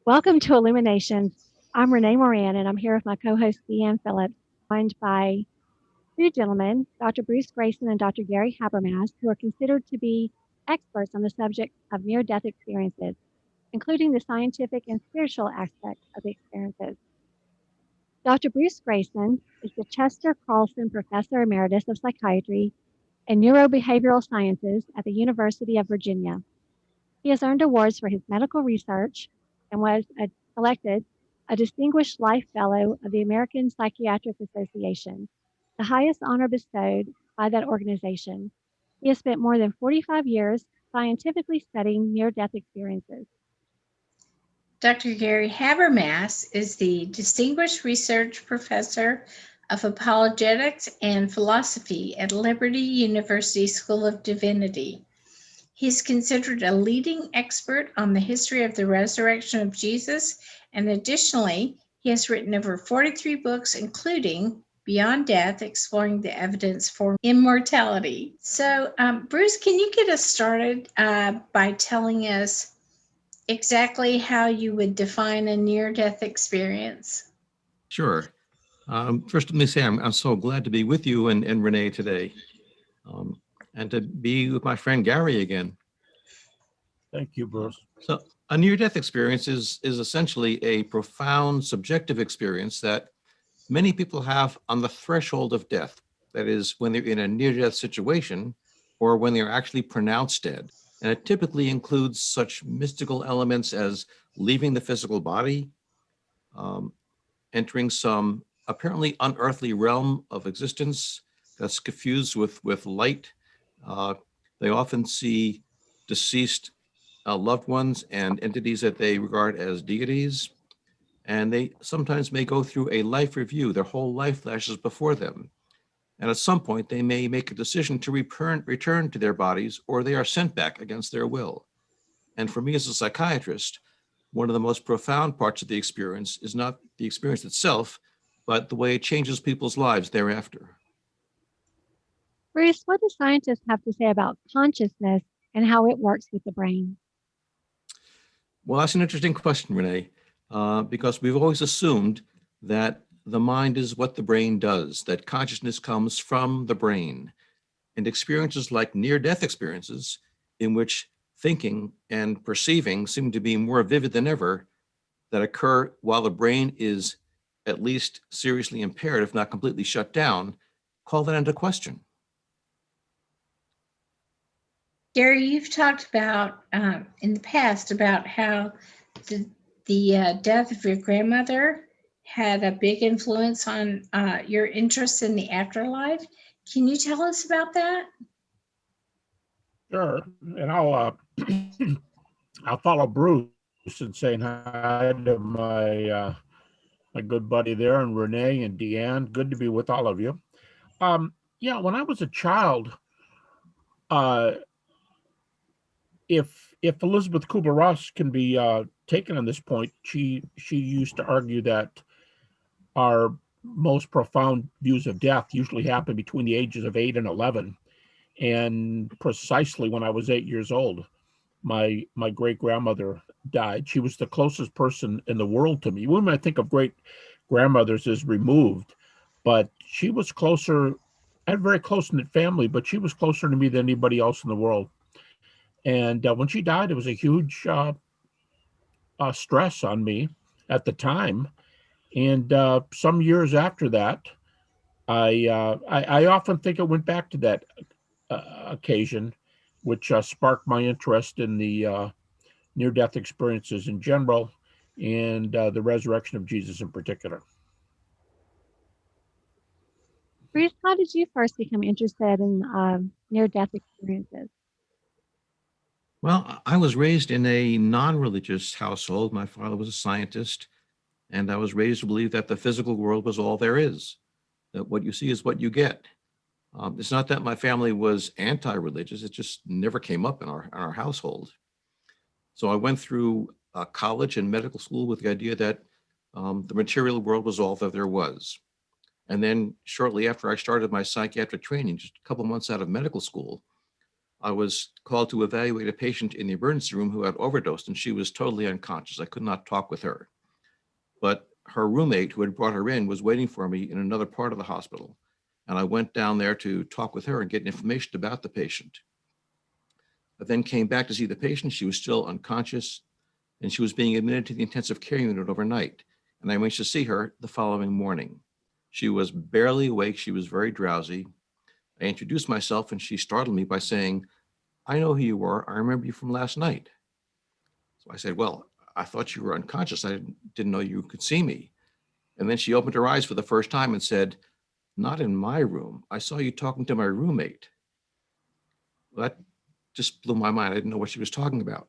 Welcome to Illuminations. I'm Ranae Moran, and I'm here with my co-host, Phillips, joined by two gentlemen, Dr. Bruce Greyson and Dr. Gary Habermas, who are considered to be experts on the subject of near-death experiences, including the scientific and spiritual aspects of the experiences. Dr. Bruce Greyson is the Chester Carlson Professor Emeritus of Psychiatry and Neurobehavioral Sciences at the University of Virginia. He has earned awards for his medical research and was elected a Distinguished Life Fellow of the American Psychiatric Association, the highest honor bestowed by that organization. He has spent more than 45 years scientifically studying near-death experiences. Dr. Gary Habermas is the Distinguished Research Professor of Apologetics and Philosophy at Liberty University School of Divinity. He's considered a leading expert on the history of the resurrection of Jesus, and additionally, he has written over 43 books, including Beyond Death, Exploring the Evidence for Immortality. So, Bruce, can you get us started by telling us exactly how you would define a near-death experience? Sure. First, let me say I'm so glad to be with you and Ranae today, and to be with my friend Gary again. Thank you, Bruce. So a near-death experience is essentially a profound subjective experience that many people have on the threshold of death. That is, when they're in a near-death situation or when they're actually pronounced dead. And it typically includes such mystical elements as leaving the physical body, entering some apparently unearthly realm of existence that's confused with light. They often see deceased loved ones and entities that they regard as deities. And they sometimes may go through a life review. Their whole life flashes before them. And at some point, they may make a decision to return to their bodies, or they are sent back against their will. And for me as a psychiatrist, one of the most profound parts of the experience is not the experience itself, but the way it changes people's lives thereafter. Bruce, what do scientists have to say about consciousness and how it works with the brain? Well, that's an interesting question, Ranae, because we've always assumed that the mind is what the brain does, that consciousness comes from the brain. And experiences like near-death experiences, in which thinking and perceiving seem to be more vivid than ever, that occur while the brain is at least seriously impaired, if not completely shut down, call that into question. Gary, you've talked about in the past about how the death of your grandmother had a big influence on your interest in the afterlife. Can you tell us about that? Sure, and I'll I'll follow Bruce in saying hi to my my good buddy there, and Ranae and Deanne. Good to be with all of you. Yeah, when I was a child, if Elizabeth Kubler-Ross can be taken on this point, she used to argue that our most profound views of death usually happen between the ages of 8 and 11. And precisely when I was 8 years old, my great-grandmother died. She was the closest person in the world to me. We might think of great-grandmothers as removed, but she was closer. I had a very close-knit family, but she was closer to me than anybody else in the world. And when she died, it was a huge stress on me at the time. And some years after that, I often think it went back to that occasion, which sparked my interest in the near-death experiences in general and the resurrection of Jesus in particular. Bruce, how did you first become interested in near-death experiences? Well, I was raised in a non-religious household. My father was a scientist, and I was raised to believe that the physical world was all there is, that what you see is what you get. It's not that my family was anti-religious, it just never came up in our household. So I went through college and medical school with the idea that the material world was all that there was. And then shortly after I started my psychiatric training, just a couple months out of medical school, I was called to evaluate a patient in the emergency room who had overdosed, and she was totally unconscious. I could not talk with her. But her roommate who had brought her in was waiting for me in another part of the hospital. And I went down there to talk with her and get information about the patient. I then came back to see the patient. She was still unconscious, and she was being admitted to the intensive care unit overnight. And I arranged to see her the following morning. She was barely awake. She was very drowsy. I introduced myself, and she startled me by saying, "I know who you are. I remember you from last night." So I said, "Well, I thought you were unconscious. I didn't know you could see me." And then she opened her eyes for the first time and said, "Not in my room. I saw you talking to my roommate." Well, that just blew my mind. I didn't know what she was talking about.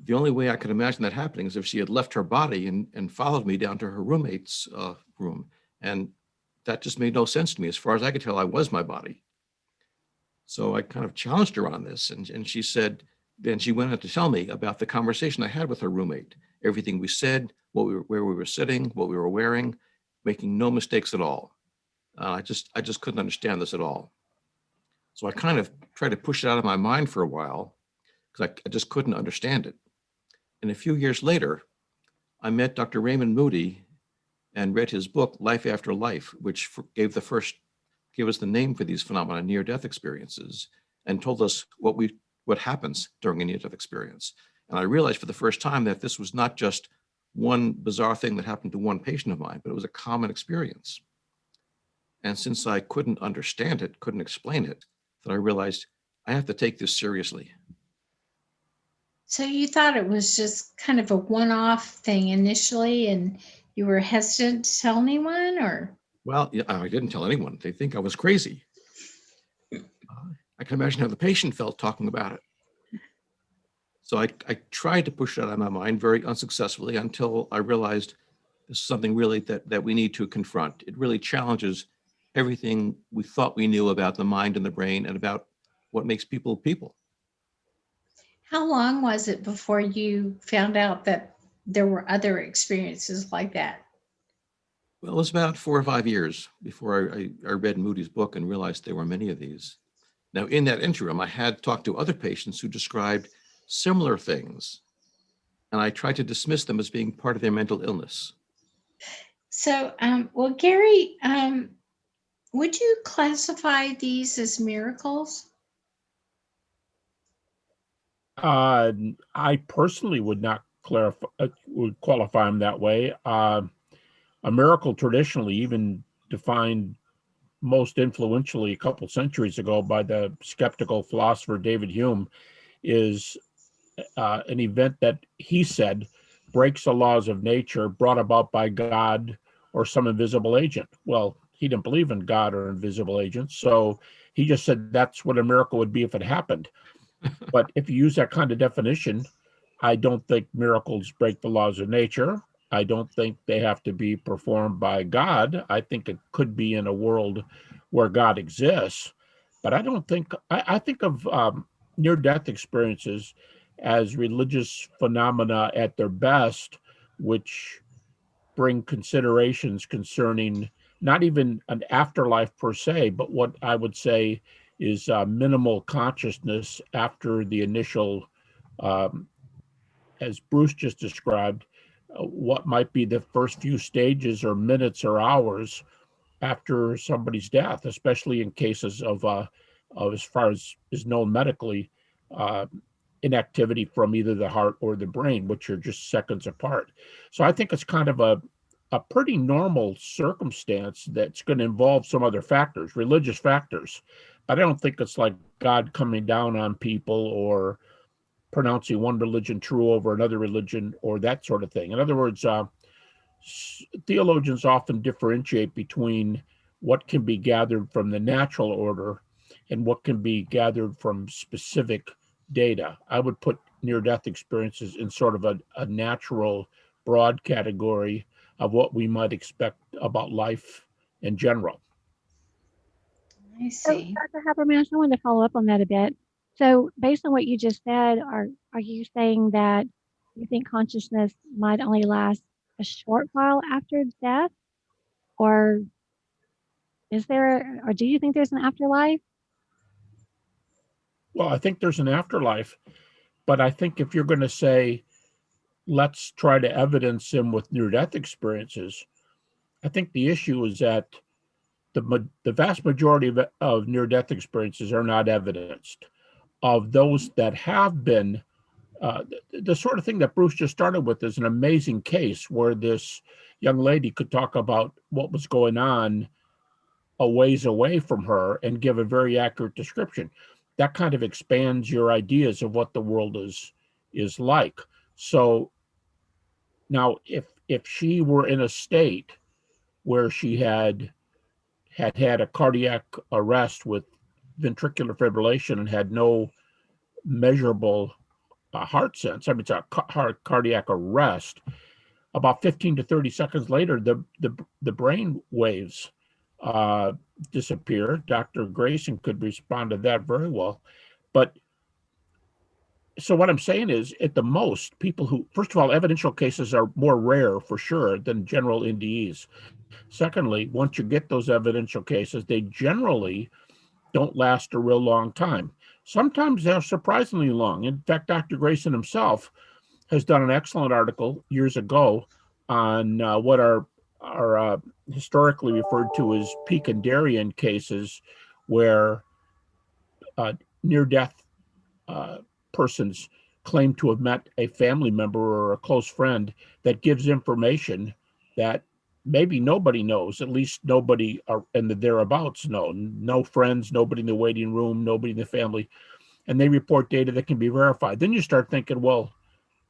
The only way I could imagine that happening is if she had left her body and followed me down to her roommate's room. And that just made no sense to me. As far as I could tell, I was my body. So I kind of challenged her on this. And she said, then she went on to tell me about the conversation I had with her roommate, everything we said, where we were sitting, what we were wearing, making no mistakes at all. I just couldn't understand this at all. So I kind of tried to push it out of my mind for a while because I just couldn't understand it. And a few years later, I met Dr. Raymond Moody and read his book, Life After Life, which gave us the name for these phenomena, near-death experiences, and told us what happens during a near-death experience. And I realized for the first time that this was not just one bizarre thing that happened to one patient of mine, but it was a common experience. And since I couldn't understand it, couldn't explain it, that I realized I have to take this seriously. So you thought it was just kind of a one-off thing initially, and you were hesitant to tell anyone, or? Well, yeah, I didn't tell anyone. They think I was crazy. I can imagine how the patient felt talking about it. So I tried to push that out of my mind very unsuccessfully until I realized this is something really that we need to confront. It really challenges everything we thought we knew about the mind and the brain and about what makes people people. How long was it before you found out that there were other experiences like that? Well, it was about 4 or 5 years before I read Moody's book and realized there were many of these. Now, in that interim, I had talked to other patients who described similar things, and I tried to dismiss them as being part of their mental illness. So, well, Gary, would you classify these as miracles? I personally would not would qualify them that way. A miracle traditionally, even defined most influentially a couple centuries ago by the skeptical philosopher David Hume, is an event that he said breaks the laws of nature brought about by God or some invisible agent. Well, he didn't believe in God or invisible agents, so he just said that's what a miracle would be if it happened. But if you use that kind of definition, I don't think miracles break the laws of nature. I don't think they have to be performed by God. I think it could be in a world where God exists. But I don't think, I think of near-death experiences as religious phenomena at their best, which bring considerations concerning not even an afterlife per se, but what I would say is minimal consciousness after the initial, um, as Bruce just described, what might be the first few stages or minutes or hours after somebody's death, especially in cases of as far as is known medically, uh, inactivity from either the heart or the brain, which are just seconds apart. So I think it's kind of a pretty normal circumstance that's going to involve some other factors, religious factors. But I don't think it's like God coming down on people or pronouncing one religion true over another religion or that sort of thing. In other words, theologians often differentiate between what can be gathered from the natural order and what can be gathered from specific data. I would put near-death experiences in sort of a natural, broad category of what we might expect about life in general. I So, see. Dr. Habermas, I wanted to follow up on that a bit. So, based on what you just said, are you saying that you think consciousness might only last a short while after death, or or do you think there's an afterlife? Well, I think there's an afterlife, but I think if you're going to say, let's try to evidence him with near-death experiences, I think the issue is that the vast majority of near-death experiences are not evidenced. Of those that have been, the sort of thing that Bruce just started with is an amazing case where this young lady could talk about what was going on a ways away from her and give a very accurate description. That kind of expands your ideas of what the world is like. So now, if she were in a state where she had a cardiac arrest with ventricular fibrillation and had no measurable heart sense, I mean, it's a cardiac arrest, about 15 to 30 seconds later, the brain waves disappear. Dr. Greyson could respond to that very well. But so what I'm saying is, at the most, people who, first of all, evidential cases are more rare for sure than general NDEs. Secondly, once you get those evidential cases, they generally don't last a real long time. Sometimes they're surprisingly long. In fact, Dr. Greyson himself has done an excellent article years ago on what are historically referred to as Picandarian cases, where near-death persons claim to have met a family member or a close friend that gives information that maybe nobody knows, at least nobody in the thereabouts know. No friends, nobody in the waiting room, nobody in the family, and they report data that can be verified. Then you start thinking, well,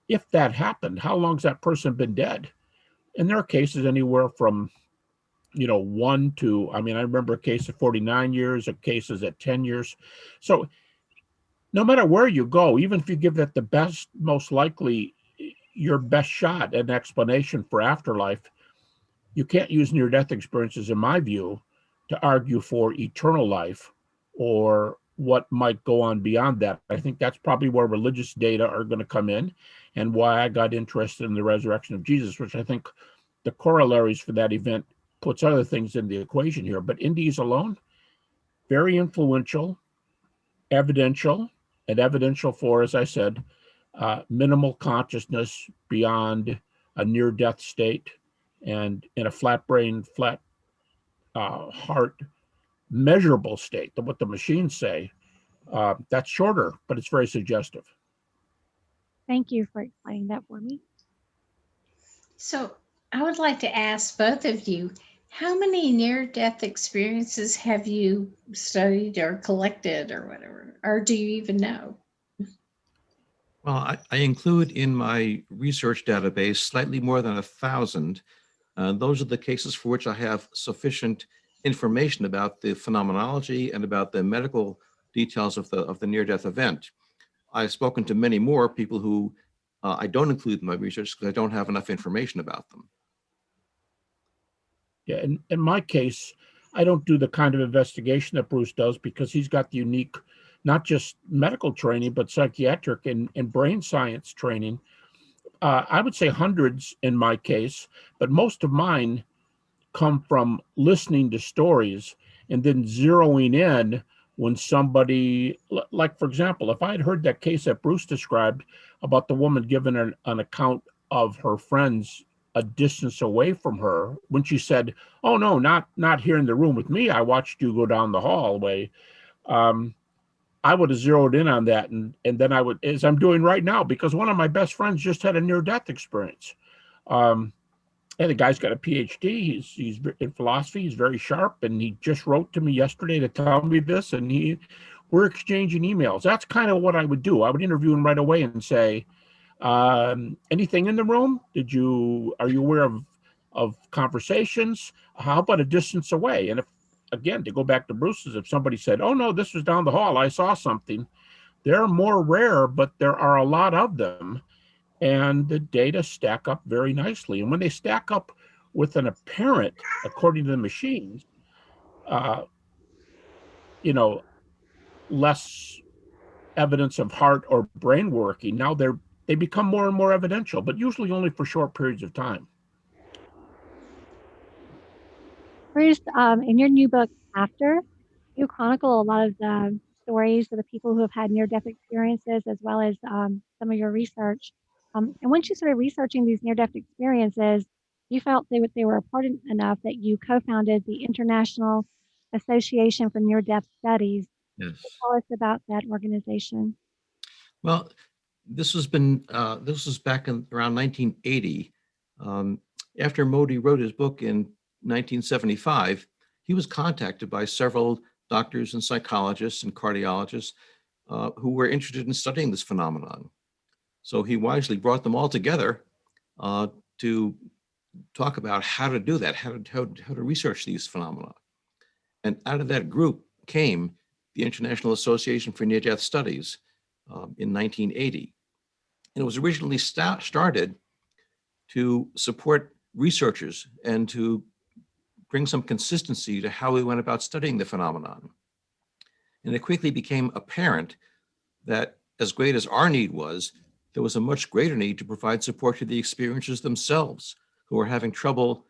if that happened, how long's that person been dead? And there are cases anywhere from, 1 to, I remember a case at 49 years, of cases at 10 years. So no matter where you go, even if you give that the best, most likely your best shot at an explanation for afterlife, you can't use near-death experiences, in my view, to argue for eternal life or what might go on beyond that. I think that's probably where religious data are going to come in, and why I got interested in the resurrection of Jesus, which I think the corollaries for that event puts other things in the equation here. But NDEs alone, very influential, evidential, and evidential for, as I said, minimal consciousness beyond a near-death state, and in a flat brain, flat heart, measurable state, what the machines say. That's shorter, but it's very suggestive. Thank you for explaining that for me. So I would like to ask both of you, how many near-death experiences have you studied or collected or whatever? Or do you even know? Well, I include in my research database slightly more than 1,000. Those are the cases for which I have sufficient information about the phenomenology and about the medical details of the near-death event. I've spoken to many more people who I don't include in my research because I don't have enough information about them. Yeah, in my case, I don't do the kind of investigation that Bruce does, because he's got the unique, not just medical training, but psychiatric and brain science training. I would say hundreds in my case, but most of mine come from listening to stories and then zeroing in when somebody, like, for example, if I had heard that case that Bruce described about the woman giving an account of her friends a distance away from her, when she said, "Oh no, not here in the room with me, I watched you go down the hallway," I would have zeroed in on that, and then I would, as I'm doing right now, because one of my best friends just had a near-death experience. And the guy's got a PhD. He's in philosophy. He's very sharp, and he just wrote to me yesterday to tell me this. And we're exchanging emails. That's kind of what I would do. I would interview him right away and say, "Anything in the room? Are you aware of conversations? How about a distance away?" And if, again, to go back to Bruce's, if somebody said, "Oh no, this was down the hall, I saw something," they're more rare, but there are a lot of them. And the data stack up very nicely. And when they stack up with an apparent, according to the machines, less evidence of heart or brain working, now they become more and more evidential, but usually only for short periods of time. Bruce, in your new book, After, you chronicle a lot of the stories of the people who have had near-death experiences, as well as some of your research. And once you started researching these near-death experiences, you felt they were important enough that you co-founded the International Association for Near-Death Studies. Yes. Tell us about that organization. Well, this was back in around 1980. After Modi wrote his book in 1975, he was contacted by several doctors and psychologists and cardiologists who were interested in studying this phenomenon. So he wisely brought them all together to talk about how to do that, how to research these phenomena. And out of that group came the International Association for Near-Death Studies in 1980. And it was originally started to support researchers and to bring some consistency to how we went about studying the phenomenon. And it quickly became apparent that as great as our need was, there was a much greater need to provide support to the experiencers themselves who were having trouble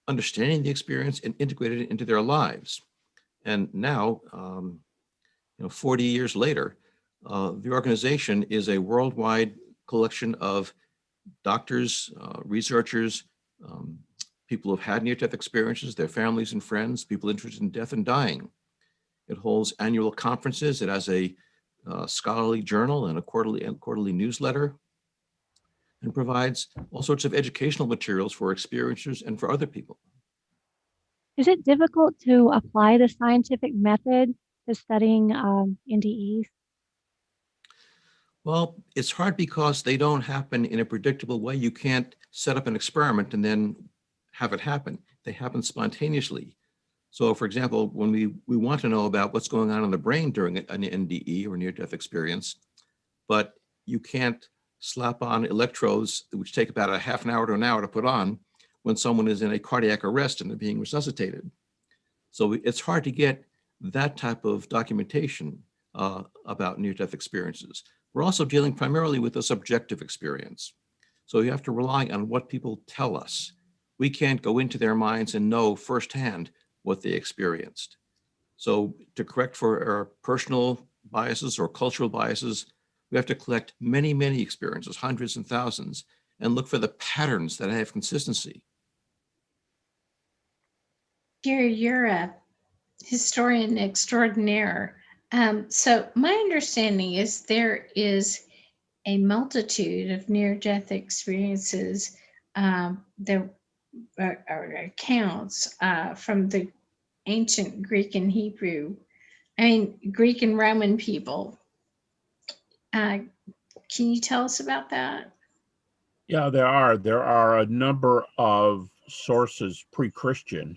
understanding the experience and integrating it into their lives. And now, 40 years later, the organization is a worldwide collection of doctors, researchers, people who have had near-death experiences, their families and friends, people interested in death and dying. It holds annual conferences. It has a scholarly journal and a quarterly newsletter, and provides all sorts of educational materials for experiencers and for other people. Is it difficult to apply the scientific method to studying NDEs? Well, it's hard because they don't happen in a predictable way. You can't set up an experiment and then have it happen. They happen spontaneously. So for example, when we want to know about what's going on in the brain during an NDE or near-death experience, but you can't slap on electrodes, which take about a half an hour to an hour to put on when someone is in a cardiac arrest and they're being resuscitated. So it's hard to get that type of documentation about near-death experiences. We're also dealing primarily with a subjective experience. So you have to rely on what people tell us. We can't go into their minds and know firsthand what they experienced. So to correct for our personal biases or cultural biases, we have to collect many, many experiences, hundreds and thousands, and look for the patterns that have consistency. Gary, you're a historian extraordinaire. So my understanding is there is a multitude of near-death experiences that are accounts from the ancient Greek and Hebrew, Greek and Roman people. Can you tell us about that? Yeah, there are a number of sources pre-Christian.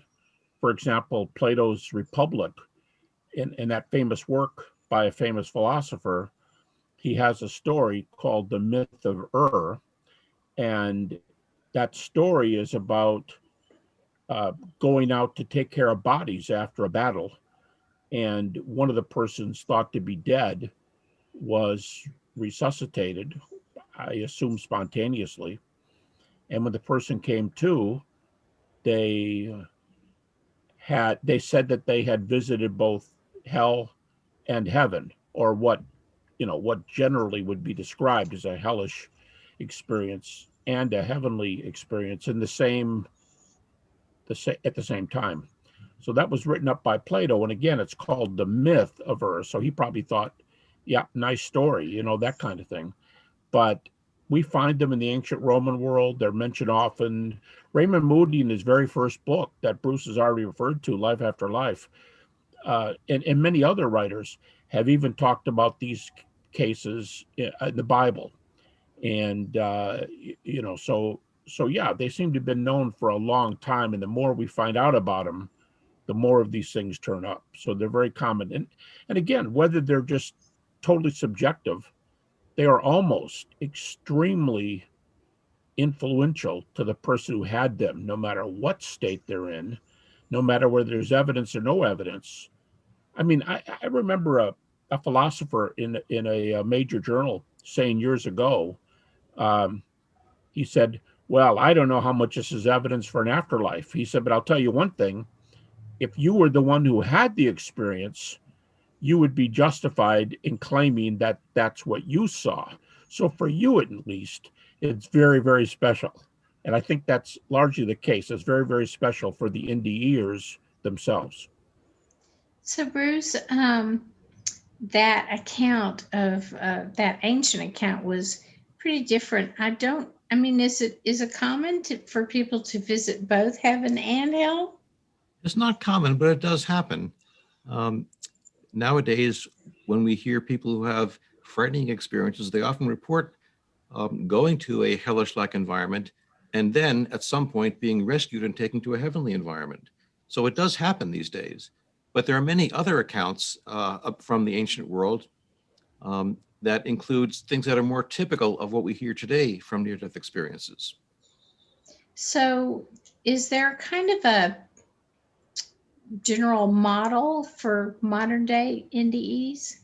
For example, Plato's Republic, in that famous work by a famous philosopher, he has a story called the myth of and that story is about going out to take care of bodies after a battle, and one of the persons thought to be dead was resuscitated, I assume spontaneously, and when the person came to, they said that they had visited both hell and heaven, or what generally would be described as a hellish experience and a heavenly experience at the same time. So that was written up by Plato, and again, it's called the myth of So he probably thought, yeah, nice story, that kind of thing. But we find them in the ancient Roman world. They're mentioned often. Raymond Moody, in his very first book that Bruce has already referred to, Life After Life, and many other writers have even talked about these cases in the Bible. And, so yeah, they seem to have been known for a long time. And the more we find out about them, the more of these things turn up. So they're very common. And again, whether they're just totally subjective, they are almost extremely influential to the person who had them, no matter what state they're in, no matter whether there's evidence or no evidence. I remember a philosopher in a major journal saying years ago, he said, well, I don't know how much this is evidence for an afterlife. He said, but I'll tell you one thing. If you were the one who had the experience, you would be justified in claiming that that's what you saw. So for you, at least, it's very, very special. And I think that's largely the case. It's very, very special for the NDEers themselves. So Bruce, that account of that ancient account was pretty different. I mean, is it common for people to visit both heaven and hell? It's not common, but it does happen. Um, Nowadays, when we hear people who have frightening experiences, they often report going to a hellish-like environment and then at some point being rescued and taken to a heavenly environment. So it does happen these days. But there are many other accounts from the ancient world that includes things that are more typical of what we hear today from near-death experiences. So is there kind of a general model for modern day NDEs?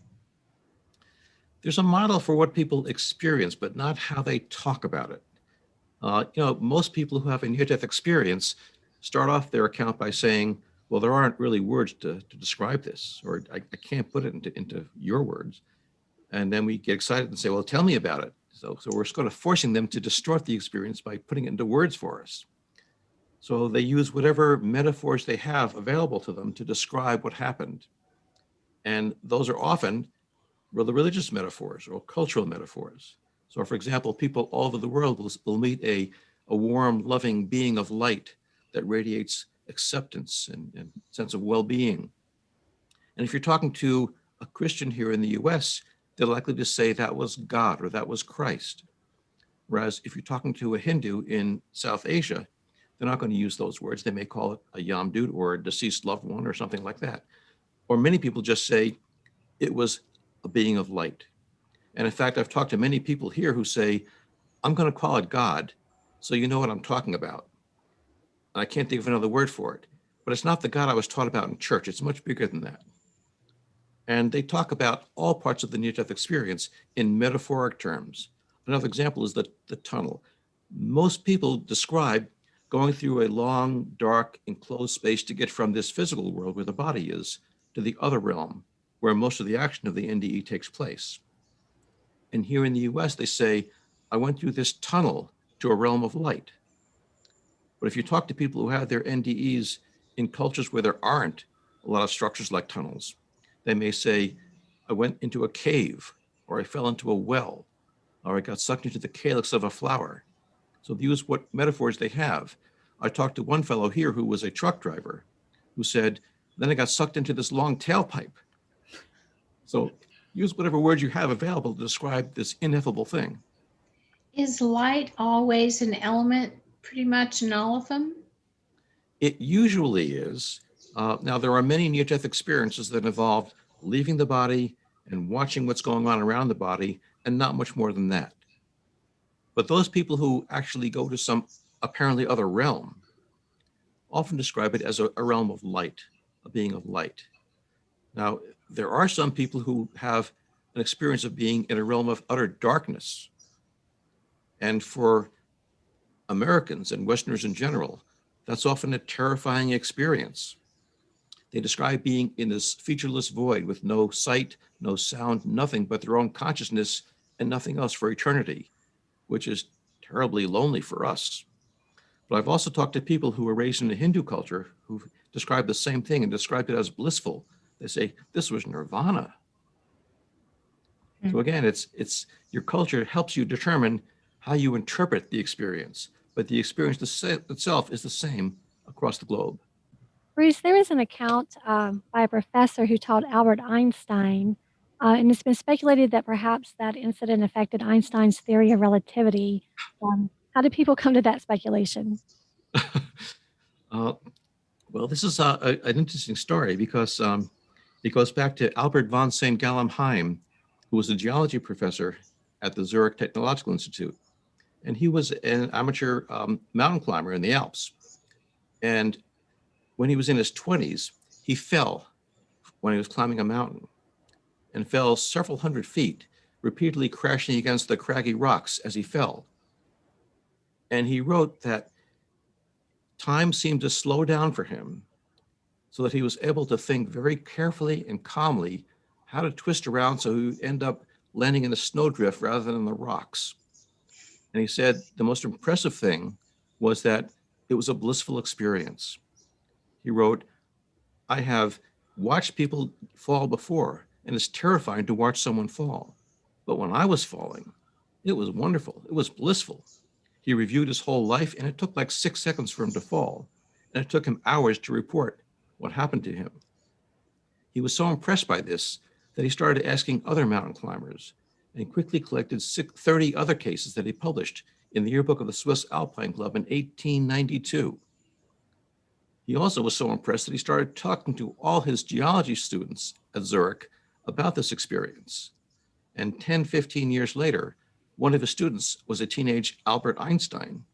There's a model for what people experience, but not how they talk about it. Most people who have a near-death experience start off their account by saying, well, there aren't really words to describe this, or I can't put it into your words. And then we get excited and say, well, tell me about it. So we're sort of forcing them to distort the experience by putting it into words for us. So they use whatever metaphors they have available to them to describe what happened. And those are often the religious metaphors or cultural metaphors. So for example, people all over the world will meet a warm, loving being of light that radiates acceptance and sense of well-being. And if you're talking to a Christian here in the US, they're likely to say that was God or that was Christ. Whereas if you're talking to a Hindu in South Asia, they're not going to use those words. They may call it a Yamdut or a deceased loved one or something like that. Or many people just say it was a being of light. And in fact, I've talked to many people here who say, I'm going to call it God, so you know what I'm talking about. And I can't think of another word for it. But it's not the God I was taught about in church. It's much bigger than that. And they talk about all parts of the near-death experience in metaphoric terms. Another example is the tunnel. Most people describe going through a long, dark, enclosed space to get from this physical world where the body is to the other realm, where most of the action of the NDE takes place. And here in the US, they say, I went through this tunnel to a realm of light. But if you talk to people who have their NDEs in cultures where there aren't a lot of structures like tunnels, they may say, I went into a cave, or I fell into a well, or I got sucked into the calyx of a flower. So they use what metaphors they have. I talked to one fellow here who was a truck driver who said, then I got sucked into this long tailpipe. So use whatever words you have available to describe this ineffable thing. Is light always an element pretty much in all of them? It usually is. Now, there are many near-death experiences that involve leaving the body and watching what's going on around the body, and not much more than that. But those people who actually go to some apparently other realm often describe it as a realm of light, a being of light. Now, there are some people who have an experience of being in a realm of utter darkness. And for Americans and Westerners in general, that's often a terrifying experience. They describe being in this featureless void with no sight, no sound, nothing but their own consciousness and nothing else for eternity, which is terribly lonely for us. But I've also talked to people who were raised in a Hindu culture who described the same thing and described it as blissful. They say, this was nirvana. So again, it's your culture helps you determine how you interpret the experience, but the experience itself is the same across the globe. Bruce, there was an account by a professor who taught Albert Einstein, and it's been speculated that perhaps that incident affected Einstein's theory of relativity. How did people come to that speculation? Well, this is an interesting story because it goes back to Albert von St. Gallenheim, who was a geology professor at the Zurich Technological Institute. And he was an amateur mountain climber in the Alps. And when he was in his 20s, he fell when he was climbing a mountain and fell several hundred feet, repeatedly crashing against the craggy rocks as he fell. And he wrote that time seemed to slow down for him so that he was able to think very carefully and calmly how to twist around so you end up landing in a snowdrift rather than in the rocks. And he said the most impressive thing was that it was a blissful experience. He wrote, I have watched people fall before, and it's terrifying to watch someone fall. But when I was falling, it was wonderful. It was blissful. He reviewed his whole life, and it took like 6 seconds for him to fall. And it took him hours to report what happened to him. He was so impressed by this that he started asking other mountain climbers and quickly collected 30 other cases that he published in the yearbook of the Swiss Alpine Club in 1892. He also was so impressed that he started talking to all his geology students at Zurich about this experience. And 10, 15 years later, one of his students was a teenage Albert Einstein,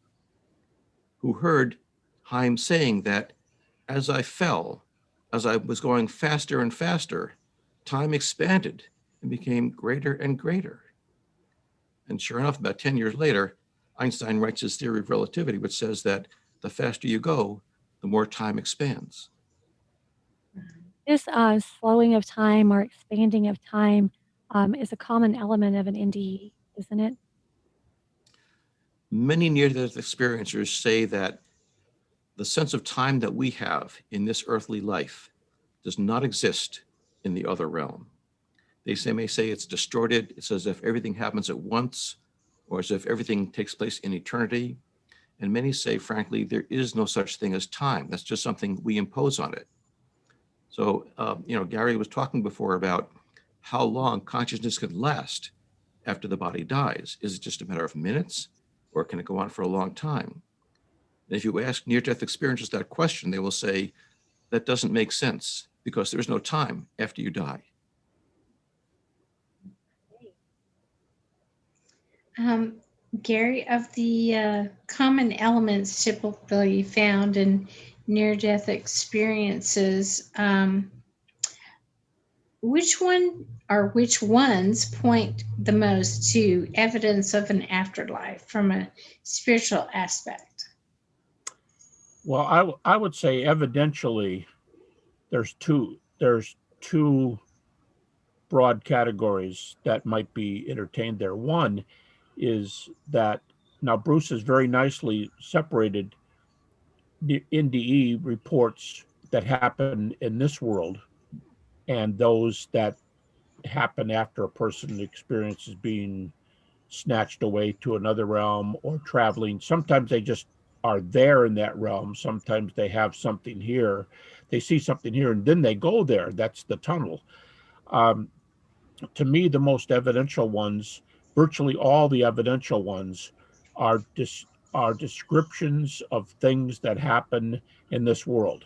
who heard Heim saying that as I fell, as I was going faster and faster, time expanded and became greater and greater. And sure enough, about 10 years later, Einstein writes his theory of relativity, which says that the faster you go, the more time expands. This slowing of time or expanding of time is a common element of an NDE, isn't it? Many near-death experiencers say that the sense of time that we have in this earthly life does not exist in the other realm. They may say it's distorted. It's as if everything happens at once, or as if everything takes place in eternity. And many say, frankly, there is no such thing as time. That's just something we impose on it. So, Gary was talking before about how long consciousness can last after the body dies. Is it just a matter of minutes, or can it go on for a long time? And if you ask near-death experiencers that question, they will say, that doesn't make sense because there's no time after you die. Gary, of the common elements typically found in near-death experiences, which ones point the most to evidence of an afterlife from a spiritual aspect? Well, I would say evidentially there's two broad categories that might be entertained there. One is that now Bruce has very nicely separated the NDE reports that happen in this world and those that happen after a person experiences being snatched away to another realm or traveling. Sometimes they just are there in that realm. Sometimes they have something here. They see something here and then they go there. That's the tunnel. To me, the most evidential ones, virtually all the evidential ones, are descriptions of things that happen in this world.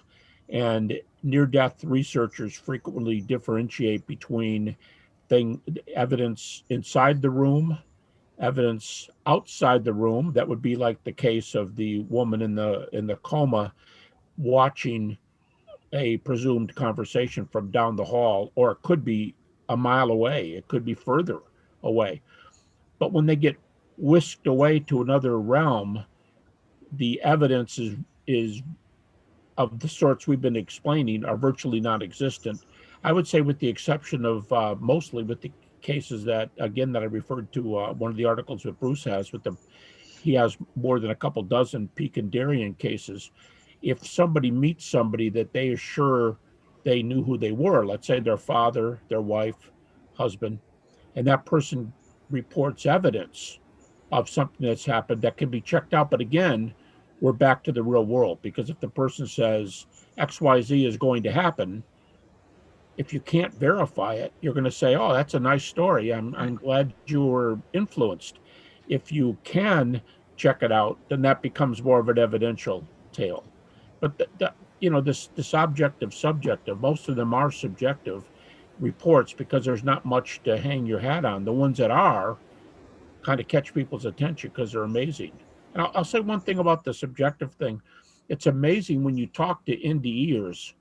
And near-death researchers frequently differentiate between evidence inside the room, evidence outside the room. That would be like the case of the woman in the coma watching a presumed conversation from down the hall, or it could be a mile away, it could be further away. But when they get whisked away to another realm, the evidence is of the sorts we've been explaining are virtually non-existent. I would say, with the exception of mostly with the cases that I referred to, one of the articles that Bruce has he has more than a couple dozen Picandarian cases. If somebody meets somebody that they are sure they knew who they were, let's say their father, their wife, husband, and that person reports evidence of something that's happened that can be checked out. But again, we're back to the real world, because if the person says XYZ is going to happen, if you can't verify it, you're going to say, oh, that's a nice story. I'm glad you were influenced. If you can check it out, then that becomes more of an evidential tale. But this objective subjective, most of them are subjective reports because there's not much to hang your hat on. The ones that are kind of catch people's attention because they're amazing. And I'll say one thing about the subjective thing. It's amazing when you talk to NDEers,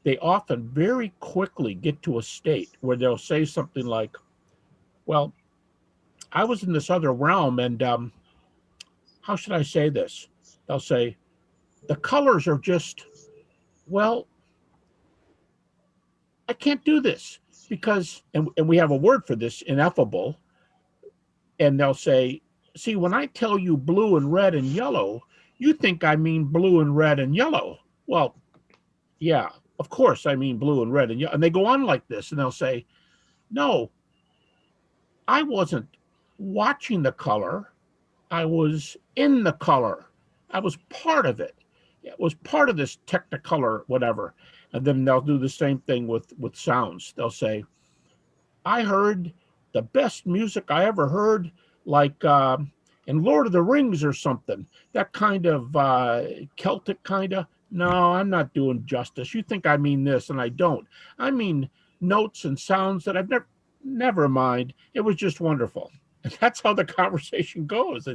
they often very quickly get to a state where they'll say something like, well, I was in this other realm and how should I say this? They'll say, the colors are just, well, I can't do this. because, and we have a word for this, ineffable, and they'll say, see, when I tell you blue and red and yellow, you think I mean blue and red and yellow. Well, yeah, of course I mean blue and red and yellow. And they go on like this, and they'll say, no, I wasn't watching the color. I was in the color. I was part of it. It was part of this technicolor, whatever. And then they'll do the same thing with sounds. They'll say, I heard the best music I ever heard, like in Lord of the Rings or something. That kind of Celtic kind of. No, I'm not doing justice. You think I mean this, and I don't. I mean notes and sounds that I've never mind. It was just wonderful. And that's how the conversation goes.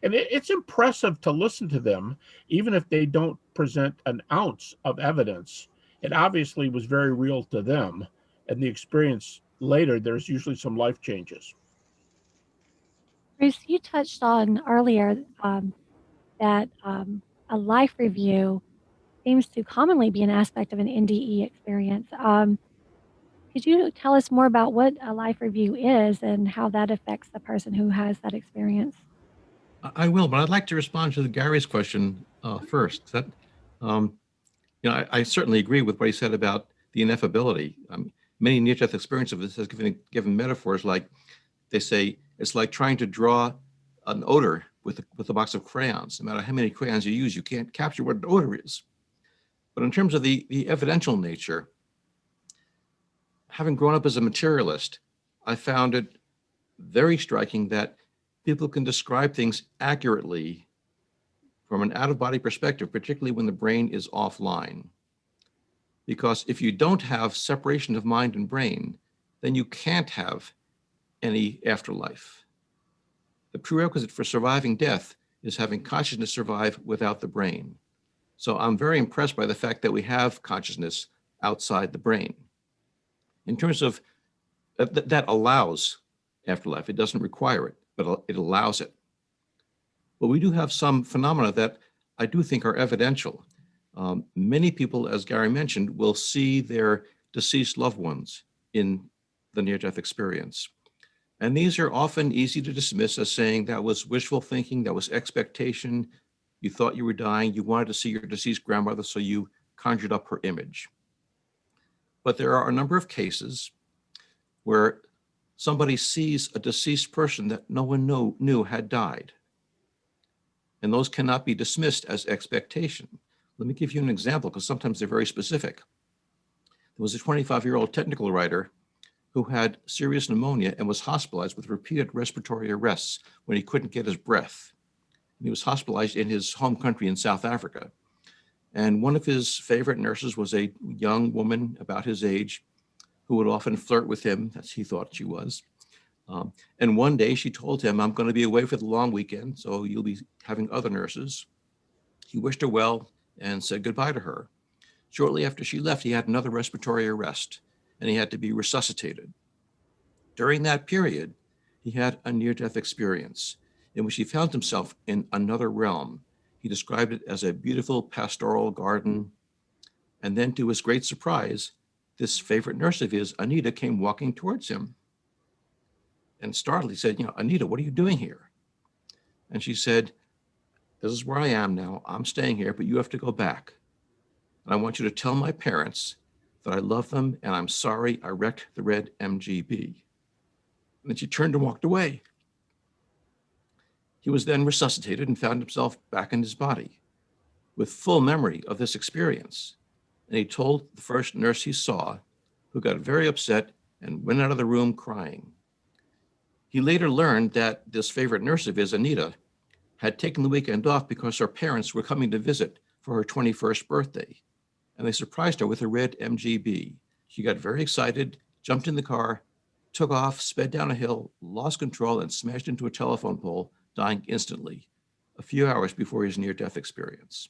It's impressive to listen to them, even if they don't present an ounce of evidence. It obviously was very real to them, and the experience later, there's usually some life changes. Bruce, you touched on earlier that a life review seems to commonly be an aspect of an NDE experience. Could you tell us more about what a life review is and how that affects the person who has that experience? I will, but I'd like to respond to Gary's question first. That, I certainly agree with what he said about the ineffability. Many near-death experiences have given metaphors like, they say, it's like trying to draw an odor with a box of crayons. No matter how many crayons you use, you can't capture what an odor is. But in terms of the evidential nature, having grown up as a materialist, I found it very striking that people can describe things accurately from an out-of-body perspective, particularly when the brain is offline. Because if you don't have separation of mind and brain, then you can't have any afterlife. The prerequisite for surviving death is having consciousness survive without the brain. So I'm very impressed by the fact that we have consciousness outside the brain. In terms of that allows afterlife. It doesn't require it, but it allows it. But we do have some phenomena that I do think are evidential. Many people, as Gary mentioned, will see their deceased loved ones in the near-death experience. And these are often easy to dismiss as saying that was wishful thinking, that was expectation. You thought you were dying, you wanted to see your deceased grandmother, so you conjured up her image. But there are a number of cases where somebody sees a deceased person that no one knew had died. And those cannot be dismissed as expectation. Let me give you an example, because sometimes they're very specific. There was a 25-year-old technical writer who had serious pneumonia and was hospitalized with repeated respiratory arrests when he couldn't get his breath. He was hospitalized in his home country in South Africa. And one of his favorite nurses was a young woman about his age who would often flirt with him, as he thought she was. And one day she told him, I'm going to be away for the long weekend, so you'll be having other nurses. He wished her well and said goodbye to her. Shortly after she left, he had another respiratory arrest and he had to be resuscitated. During that period, he had a near-death experience in which he found himself in another realm. He described it as a beautiful pastoral garden. And then to his great surprise, this favorite nurse of his, Anita, came walking towards him. And startled, he said, Anita, what are you doing here? And she said, this is where I am now. I'm staying here, but you have to go back. And I want you to tell my parents that I love them and I'm sorry I wrecked the red MGB. And then she turned and walked away. He was then resuscitated and found himself back in his body with full memory of this experience. And he told the first nurse he saw, who got very upset and went out of the room crying. He later learned that this favorite nurse of his, Anita, had taken the weekend off because her parents were coming to visit for her 21st birthday. And they surprised her with a red MGB. She got very excited, jumped in the car, took off, sped down a hill, lost control, and smashed into a telephone pole, dying instantly, a few hours before his near-death experience.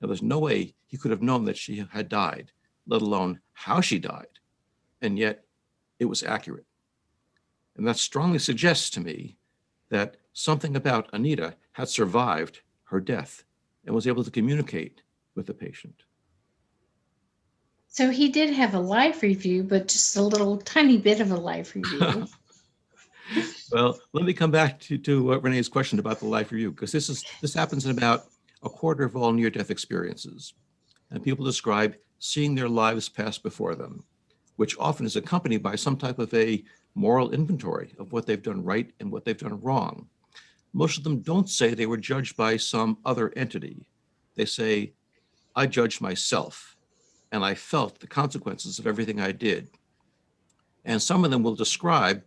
Now, there's no way he could have known that she had died, let alone how she died. And yet it was accurate. And that strongly suggests to me that something about Anita had survived her death and was able to communicate with the patient. So he did have a life review, but just a little tiny bit of a life review. Well, let me come back to Renee's question about the life review, because this happens in about a quarter of all near-death experiences. And people describe seeing their lives pass before them, which often is accompanied by some type of a moral inventory of what they've done right and what they've done wrong. Most of them don't say they were judged by some other entity. They say, I judged myself, and I felt the consequences of everything I did. And some of them will describe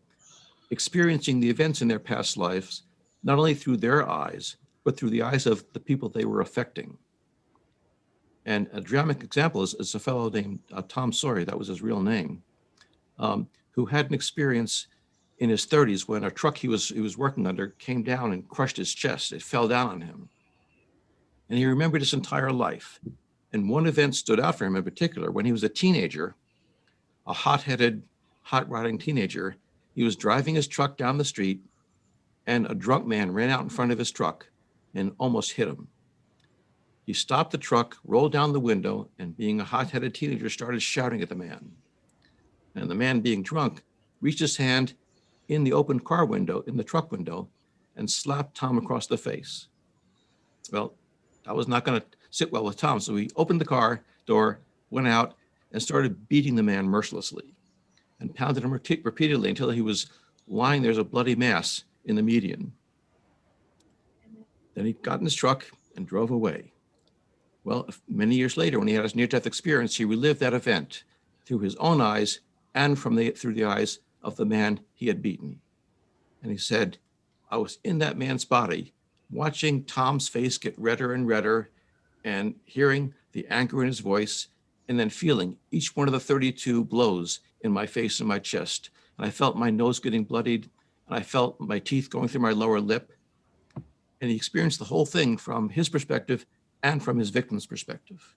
experiencing the events in their past lives, not only through their eyes, but through the eyes of the people they were affecting. And a dramatic example is a fellow named Tom Sawyer, that was his real name, who had an experience in his 30s when a truck he was working under came down and crushed his chest. It fell down on him. And he remembered his entire life. And one event stood out for him in particular. When he was a teenager, a hot-headed, hot-rodding teenager, he was driving his truck down the street, and a drunk man ran out in front of his truck and almost hit him. He stopped the truck, rolled down the window, and being a hot-headed teenager, started shouting at the man. And the man, being drunk, reached his hand in the open car window, in the truck window, and slapped Tom across the face. Well, that was not going to sit well with Tom, so he opened the car door, went out, and started beating the man mercilessly and pounded him repeatedly until he was lying there as a bloody mass in the median. Then he got in his truck and drove away. Well, many years later, when he had his near-death experience, he relived that event through his own eyes and through the eyes of the man he had beaten. And he said, I was in that man's body, watching Tom's face get redder and redder, and hearing the anger in his voice, and then feeling each one of the 32 blows in my face and my chest. And I felt my nose getting bloodied, and I felt my teeth going through my lower lip. And he experienced the whole thing from his perspective and from his victim's perspective.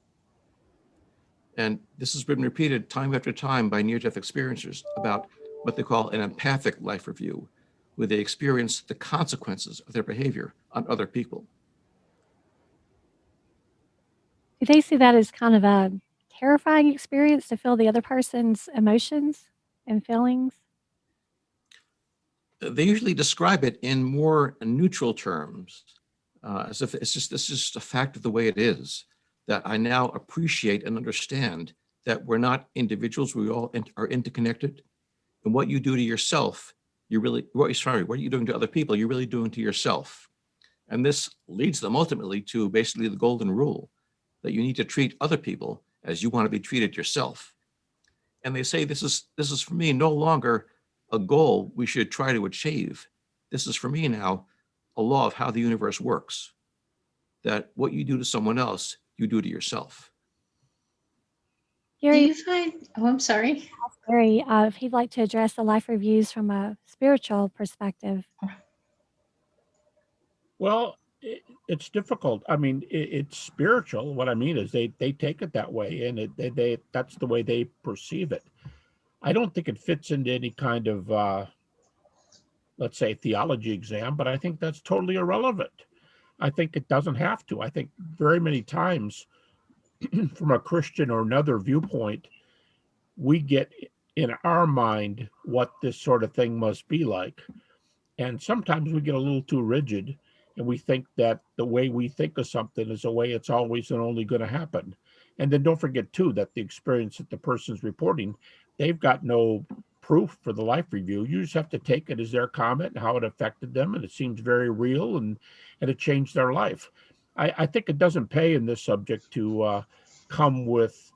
And this has been repeated time after time by near-death experiencers about what they call an empathic life review, where they experience the consequences of their behavior on other people. Do they see that as kind of a terrifying experience to feel the other person's emotions and feelings? They usually describe it in more neutral terms, as if it's just a fact of the way it is, that I now appreciate and understand that we're not individuals, we all are interconnected. And what you do to yourself, what are you doing to other people, you're really doing to yourself. And this leads them ultimately to basically the golden rule, that you need to treat other people as you want to be treated yourself. And they say, this is for me no longer a goal we should try to achieve. This is for me now a law of how the universe works, that what you do to someone else, you do to yourself. Do Gary, you find, oh, I'm sorry. Gary, if he'd like to address the life reviews from a spiritual perspective. Well, it's difficult. I mean, it's spiritual. What I mean is they take it that way, and they that's the way they perceive it. I don't think it fits into any kind of let's say theology exam, but I think that's totally irrelevant. I think it doesn't have to. I think very many times from a Christian or another viewpoint, we get in our mind what this sort of thing must be like. And sometimes we get a little too rigid, and we think that the way we think of something is the way it's always and only going to happen. And then don't forget, too, that the experience that the person's reporting, they've got no proof for the life review. You just have to take it as their comment and how it affected them. And it seems very real, and it changed their life. I think it doesn't pay in this subject to come with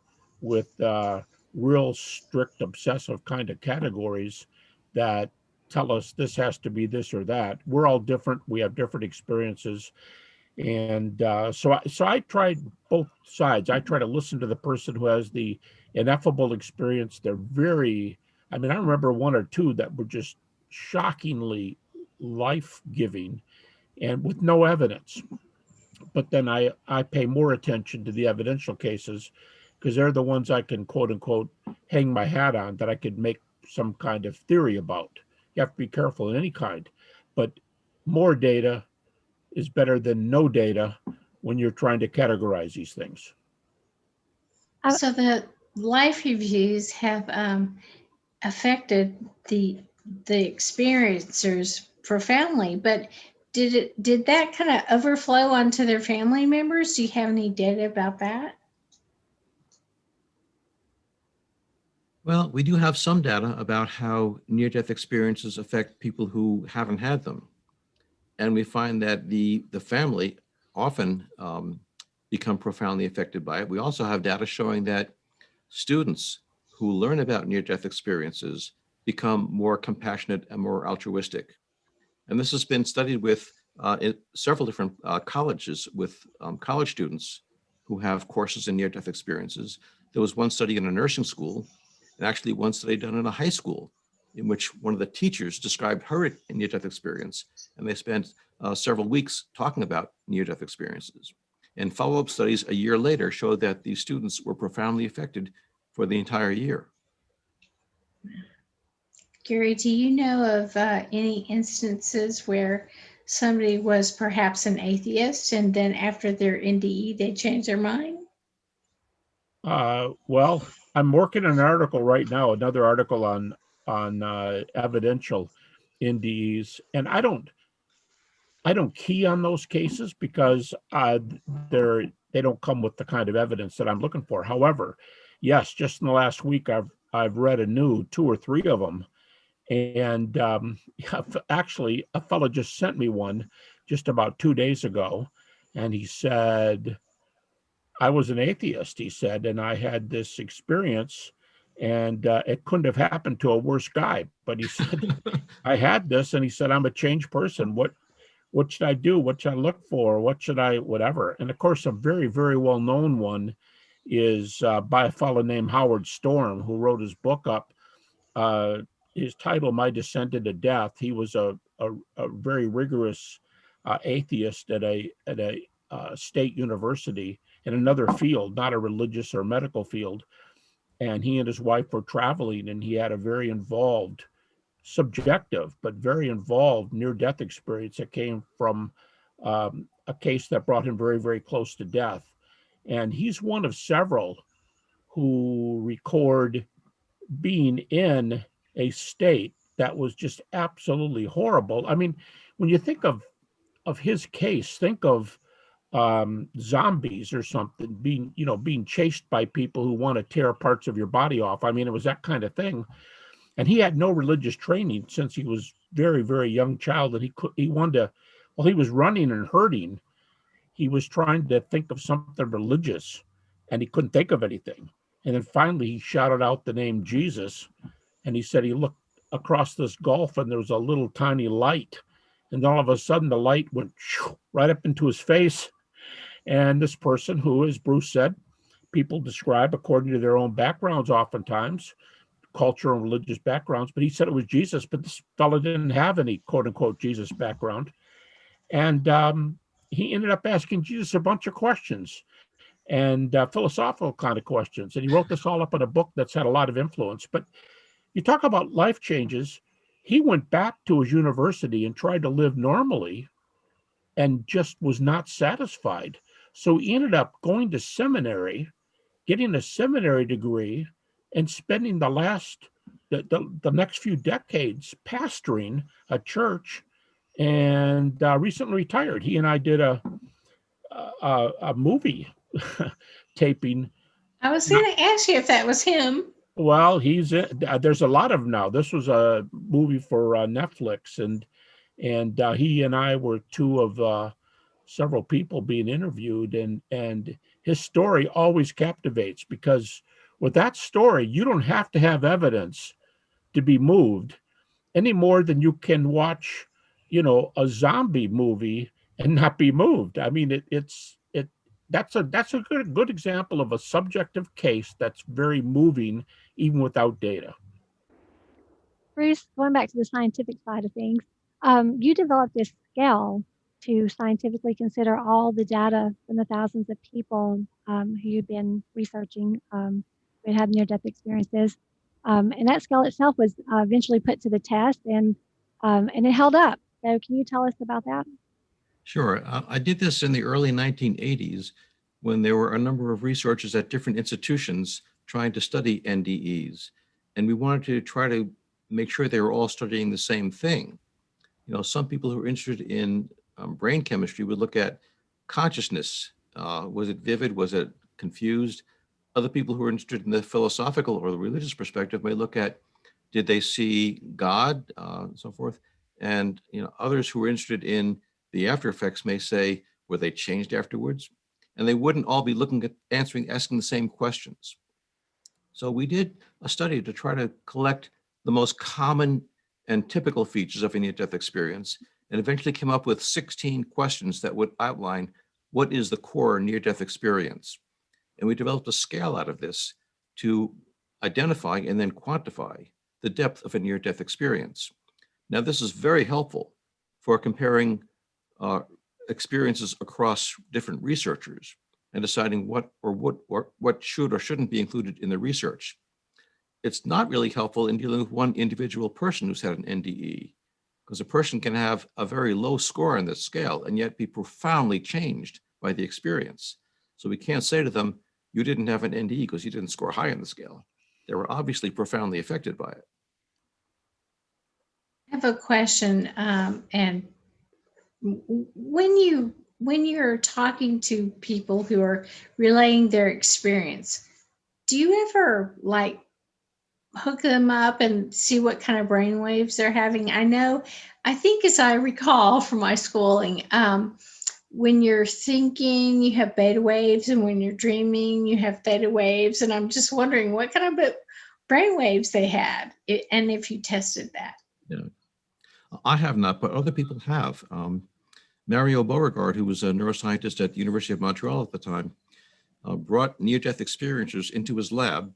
real strict, obsessive kind of categories that tell us this has to be this or that. We're all different. We have different experiences. And so I tried both sides. I try to listen to the person who has the ineffable experience. They're I remember one or two that were just shockingly life-giving and with no evidence. But then I pay more attention to the evidential cases because they're the ones I can, quote unquote, hang my hat on, that I could make some kind of theory about. You have to be careful in any kind, but more data is better than no data when you're trying to categorize these things. So the life reviews have affected the experiencers profoundly, but did that kind of overflow onto their family members? Do you have any data about that? Well, we do have some data about how near-death experiences affect people who haven't had them. And we find that the family often become profoundly affected by it. We also have data showing that students who learn about near-death experiences become more compassionate and more altruistic. And this has been studied with several different colleges with college students who have courses in near-death experiences. There was one study in a nursing school, and actually one study done in a high school, in which one of the teachers described her near-death experience, and they spent several weeks talking about near-death experiences. And follow-up studies a year later showed that these students were profoundly affected for the entire year. Gary, do you know of any instances where somebody was perhaps an atheist and then after their NDE, they changed their mind? Well, I'm working on an article right now, another article on evidential NDEs, and I don't key on those cases because they don't come with the kind of evidence that I'm looking for. However, yes, just in the last week, I've read a new 2 or 3 of them, and actually, a fellow just sent me one just about 2 days ago, and he said, I was an atheist, he said, and I had this experience, and it couldn't have happened to a worse guy. But he said, I had this, and he said, I'm a changed person. What should I do? What should I look for? What should I, whatever? And of course, a very, very well-known one is by a fellow named Howard Storm, who wrote his book up. His title, My Descent into Death. He was a very rigorous atheist at a state university in another field, not a religious or medical field. And he and his wife were traveling, and he had a very involved, subjective, but very involved near-death experience that came from a case that brought him very, very close to death. And he's one of several who record being in a state that was just absolutely horrible. I mean, when you think of his case, think of zombies or something, being chased by people who want to tear parts of your body off. I mean, it was that kind of thing. And he had no religious training since he was very, very young child. And he wanted to, while he was running and hurting, he was trying to think of something religious, and he couldn't think of anything. And then finally he shouted out the name Jesus, and he said he looked across this gulf and there was a little tiny light. And then all of a sudden the light went right up into his face. And this person who, as Bruce said, people describe according to their own backgrounds oftentimes, cultural and religious backgrounds, but he said it was Jesus, but this fellow didn't have any quote unquote Jesus background. And he ended up asking Jesus a bunch of questions and philosophical kind of questions. And he wrote this all up in a book that's had a lot of influence. But you talk about life changes. He went back to his university and tried to live normally and just was not satisfied. So he ended up going to seminary, getting a seminary degree, and spending the next few decades pastoring a church, and recently retired. He and I did a movie taping. I was going to ask you if that was him. Well, there's a lot of them now. This was a movie for Netflix, and he and I were 2 of several people being interviewed, and his story always captivates, because with that story, you don't have to have evidence to be moved any more than you can watch, a zombie movie and not be moved. I mean, that's a good example of a subjective case that's very moving, even without data. Bruce, going back to the scientific side of things, you developed this scale to scientifically consider all the data from the thousands of people who you've been researching who had near-death experiences. And that scale itself was eventually put to the test, and it held up. So can you tell us about that? Sure. I did this in the early 1980s when there were a number of researchers at different institutions trying to study NDEs. And we wanted to try to make sure they were all studying the same thing. You know, some people who are interested in brain chemistry would look at consciousness. Was it vivid? Was it confused? Other people who are interested in the philosophical or the religious perspective may look at, did they see God, and so forth. And others who are interested in the after effects may say, were they changed afterwards? And they wouldn't all be looking at asking the same questions. So we did a study to try to collect the most common and typical features of a near-death experience, and eventually came up with 16 questions that would outline what is the core near-death experience. And we developed a scale out of this to identify and then quantify the depth of a near-death experience. Now, this is very helpful for comparing experiences across different researchers and deciding what should or shouldn't be included in the research. It's not really helpful in dealing with one individual person who's had an NDE, because a person can have a very low score on this scale and yet be profoundly changed by the experience. So we can't say to them, you didn't have an NDE because you didn't score high on the scale. They were obviously profoundly affected by it. I have a question, and when you're talking to people who are relaying their experience, do you ever like hook them up and see what kind of brain waves they're having? I think as I recall from my schooling, when you're thinking, you have beta waves, and when you're dreaming, you have theta waves. And I'm just wondering what kind of brain waves they had, and if you tested that. Yeah, I have not, but other people have. Mario Beauregard, who was a neuroscientist at the University of Montreal at the time, brought near-death experiencers into his lab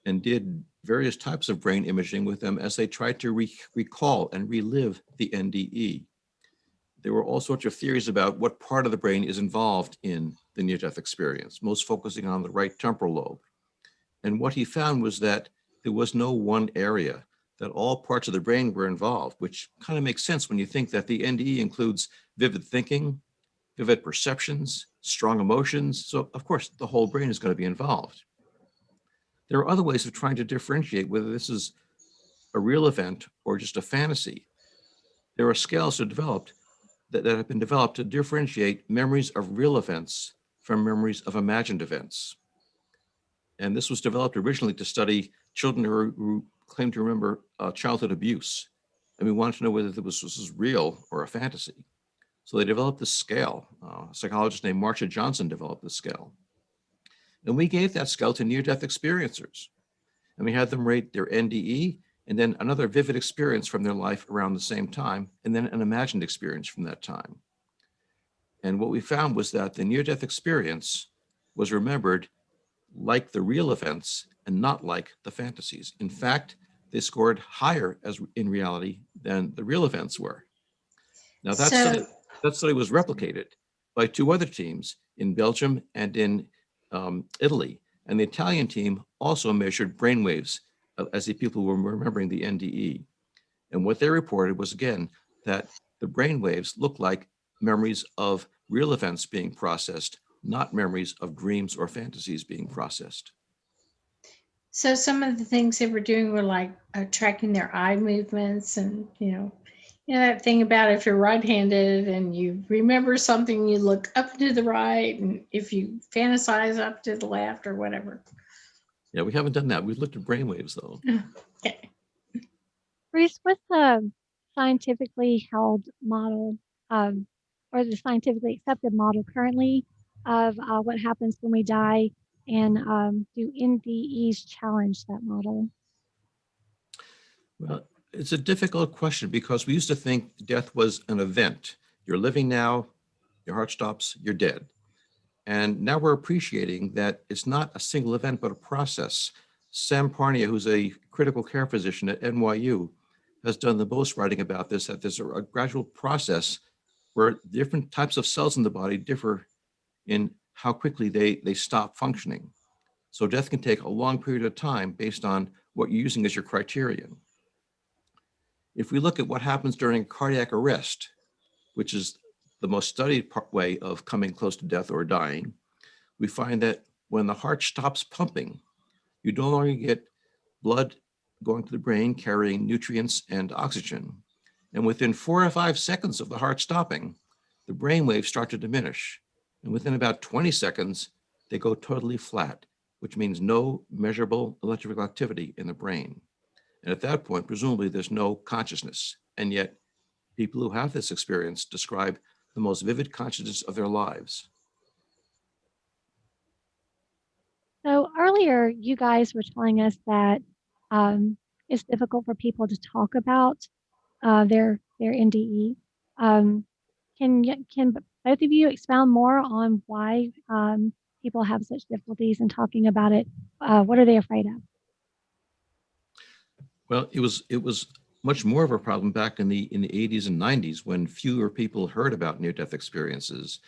and did various types of brain imaging with them as they tried to recall and relive the NDE. There were all sorts of theories about what part of the brain is involved in the near-death experience, most focusing on the right temporal lobe. And what he found was that there was no one area, that all parts of the brain were involved, which kind of makes sense when you think that the NDE includes vivid thinking, vivid perceptions, strong emotions. So of course, the whole brain is going to be involved. There are other ways of trying to differentiate whether this is a real event or just a fantasy. There are scales that have been developed to differentiate memories of real events from memories of imagined events. And this was developed originally to study children who claim to remember childhood abuse. And we wanted to know whether this was real or a fantasy. So they developed this scale. A psychologist named Marcia Johnson developed this scale. And we gave that scale to near-death experiencers. And we had them rate their NDE and then another vivid experience from their life around the same time, and then an imagined experience from that time. And what we found was that the near-death experience was remembered like the real events and not like the fantasies. In fact, they scored higher in reality than the real events were. Now that study was replicated by two other teams in Belgium and in Italy. And the Italian team also measured brainwaves as the people were remembering the NDE. And what they reported was, again, that the brainwaves looked like memories of real events being processed, not memories of dreams or fantasies being processed. So some of the things they were doing were like tracking their eye movements, and that thing about if you're right-handed and you remember something, you look up to the right, and if you fantasize up to the left or whatever. Yeah, we haven't done that. We've looked at brainwaves though. Okay. Bruce, what's the scientifically held model or the scientifically accepted model currently of what happens when we die, and do NDEs challenge that model? Well, it's a difficult question because we used to think death was an event. You're living now, your heart stops, you're dead. And now we're appreciating that it's not a single event, but a process. Sam Parnia, who's a critical care physician at NYU, has done the most writing about this, that there's a gradual process where different types of cells in the body differ in how quickly they stop functioning. So death can take a long period of time based on what you're using as your criterion. If we look at what happens during cardiac arrest, which is the most studied way of coming close to death or dying, we find that when the heart stops pumping, You no longer get blood going to the brain carrying nutrients and oxygen. And within 4 or 5 seconds of the heart stopping, the brain waves start to diminish. And within about 20 seconds, they go totally flat, which means no measurable electrical activity in the brain. And at that point, presumably there's no consciousness. And yet people who have this experience describe the most vivid consciousness of their lives. So earlier, you guys were telling us that it's difficult for people to talk about their NDE. Can both of you expound more on why people have such difficulties in talking about it? What are they afraid of? Well, it was much more of a problem back in the 80s and 90s when fewer people heard about near-death experiences.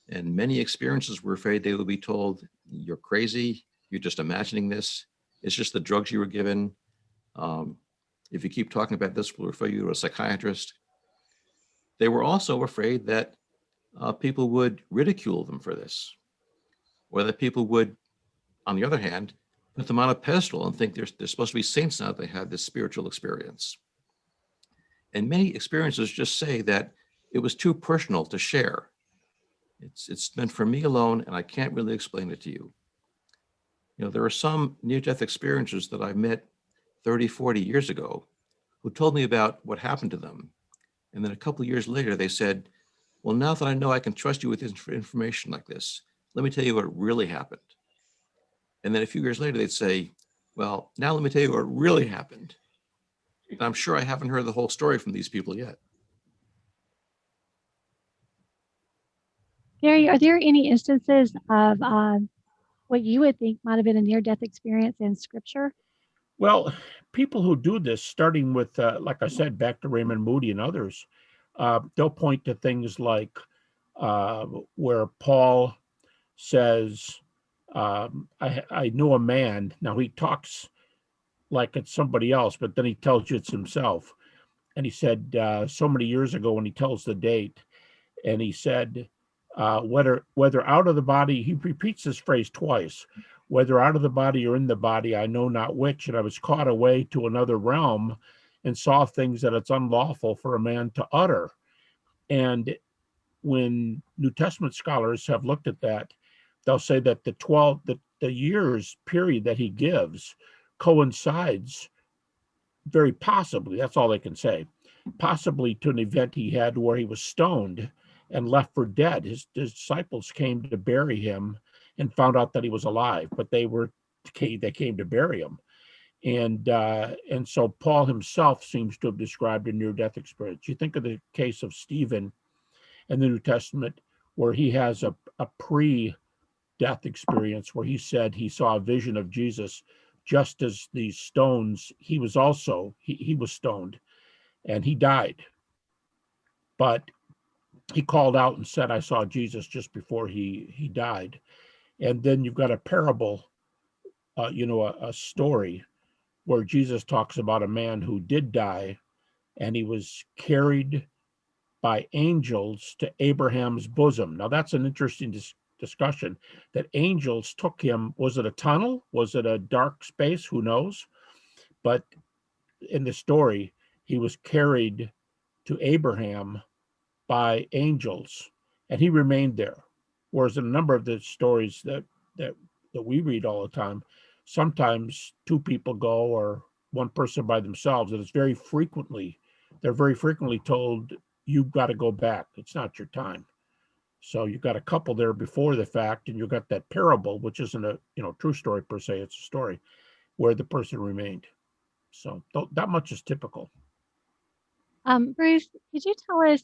And many experiences were afraid they would be told, you're crazy, you're just imagining this, it's just the drugs you were given. If you keep talking about this, we'll refer you to a psychiatrist. They were also afraid that people would ridicule them for this, or that people would, on the other hand, put them on a pedestal and think they're supposed to be saints now that they had this spiritual experience. And many experiences just say that it was too personal to share. It's meant for me alone, and I can't really explain it to you. You know, there are some near-death experiences that I met 30, 40 years ago who told me about what happened to them. And then a couple of years later, they said, well, now that I know I can trust you with information like this, let me tell you what really happened. And then a few years later, they'd say, well, now let me tell you what really happened. And I'm sure I haven't heard the whole story from these people yet. Gary, are there any instances of what you would think might have been a near-death experience in Scripture? Well, people who do this, starting with, like I said, back to Raymond Moody and others, they'll point to things like where Paul says, I knew a man. Now he talks like it's somebody else, but then he tells you it's himself. And he said so many years ago, when he tells the date, and he said, whether out of the body, he repeats this phrase twice, whether out of the body or in the body, I know not which, and I was caught away to another realm and saw things that it's unlawful for a man to utter. And when New Testament scholars have looked at that, they'll say that the years period that he gives coincides very possibly, that's all they can say, possibly to an event he had where he was stoned and left for dead. His disciples came to bury him and found out that he was alive, but they came to bury him. And so Paul himself seems to have described a near-death experience. You think of the case of Stephen in the New Testament, where he has a pre-death experience where he said he saw a vision of Jesus just as these stones, he was stoned and he died. But he called out and said, I saw Jesus just before he died. And then you've got a parable, a story where Jesus talks about a man who did die and he was carried by angels to Abraham's bosom. Now that's an interesting discussion, that angels took him. Was it a tunnel? Was it a dark space? Who knows? But in the story, he was carried to Abraham by angels, and he remained there. Whereas in a number of the stories that we read all the time, sometimes two people go or one person by themselves, and they're very frequently told, you've got to go back. It's not your time. So you've got a couple there before the fact, and you've got that parable, which isn't a true story per se, it's a story where the person remained. So that much is typical. Bruce, could you tell us,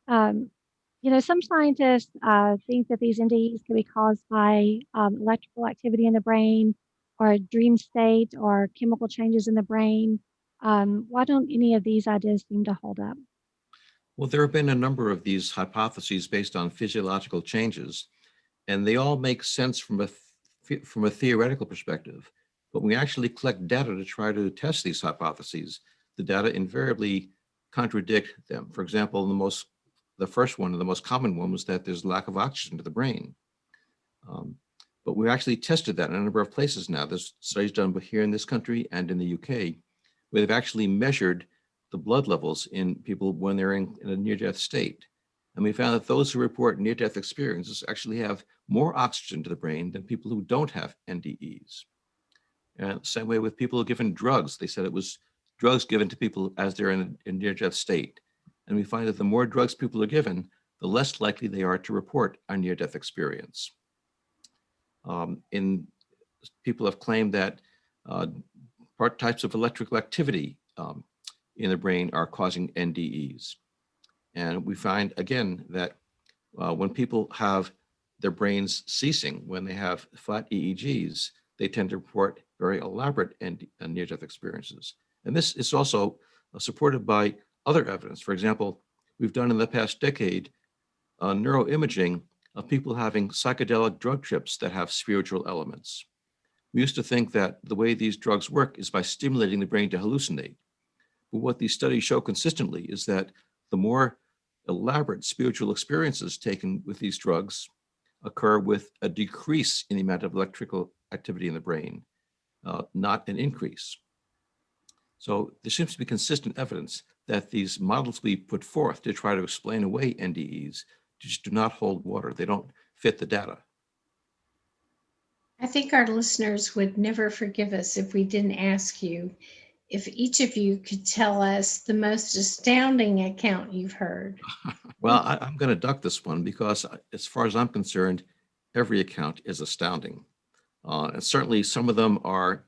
some scientists think that these NDEs can be caused by electrical activity in the brain or a dream state or chemical changes in the brain. Why don't any of these ideas seem to hold up? Well, there have been a number of these hypotheses based on physiological changes, and they all make sense from a theoretical perspective. But when we actually collect data to try to test these hypotheses, the data invariably contradict them. For example, the first one, and the most common one, was that there's lack of oxygen to the brain. But we've actually tested that in a number of places now. There's studies done here in this country and in the UK, where they've actually measured the blood levels in people when they're in a near-death state. And we found that those who report near-death experiences actually have more oxygen to the brain than people who don't have NDEs. And same way with people who are given drugs. They said it was drugs given to people as they're in a near-death state. And we find that the more drugs people are given, the less likely they are to report a near-death experience. People have claimed that types of electrical activity in the brain are causing NDEs. And we find, again, that when people have their brains ceasing, when they have flat EEGs, they tend to report very elaborate near-death experiences. And this is also supported by other evidence. For example, we've done in the past decade neuroimaging of people having psychedelic drug trips that have spiritual elements. We used to think that the way these drugs work is by stimulating the brain to hallucinate. But what these studies show consistently is that the more elaborate spiritual experiences taken with these drugs occur with a decrease in the amount of electrical activity in the brain, not an increase. So there seems to be consistent evidence that these models we put forth to try to explain away NDEs just do not hold water. They don't fit the data. I think our listeners would never forgive us if we didn't ask you if each of you could tell us the most astounding account you've heard. Well, I'm going to duck this one because as far as I'm concerned, every account is astounding. And certainly some of them are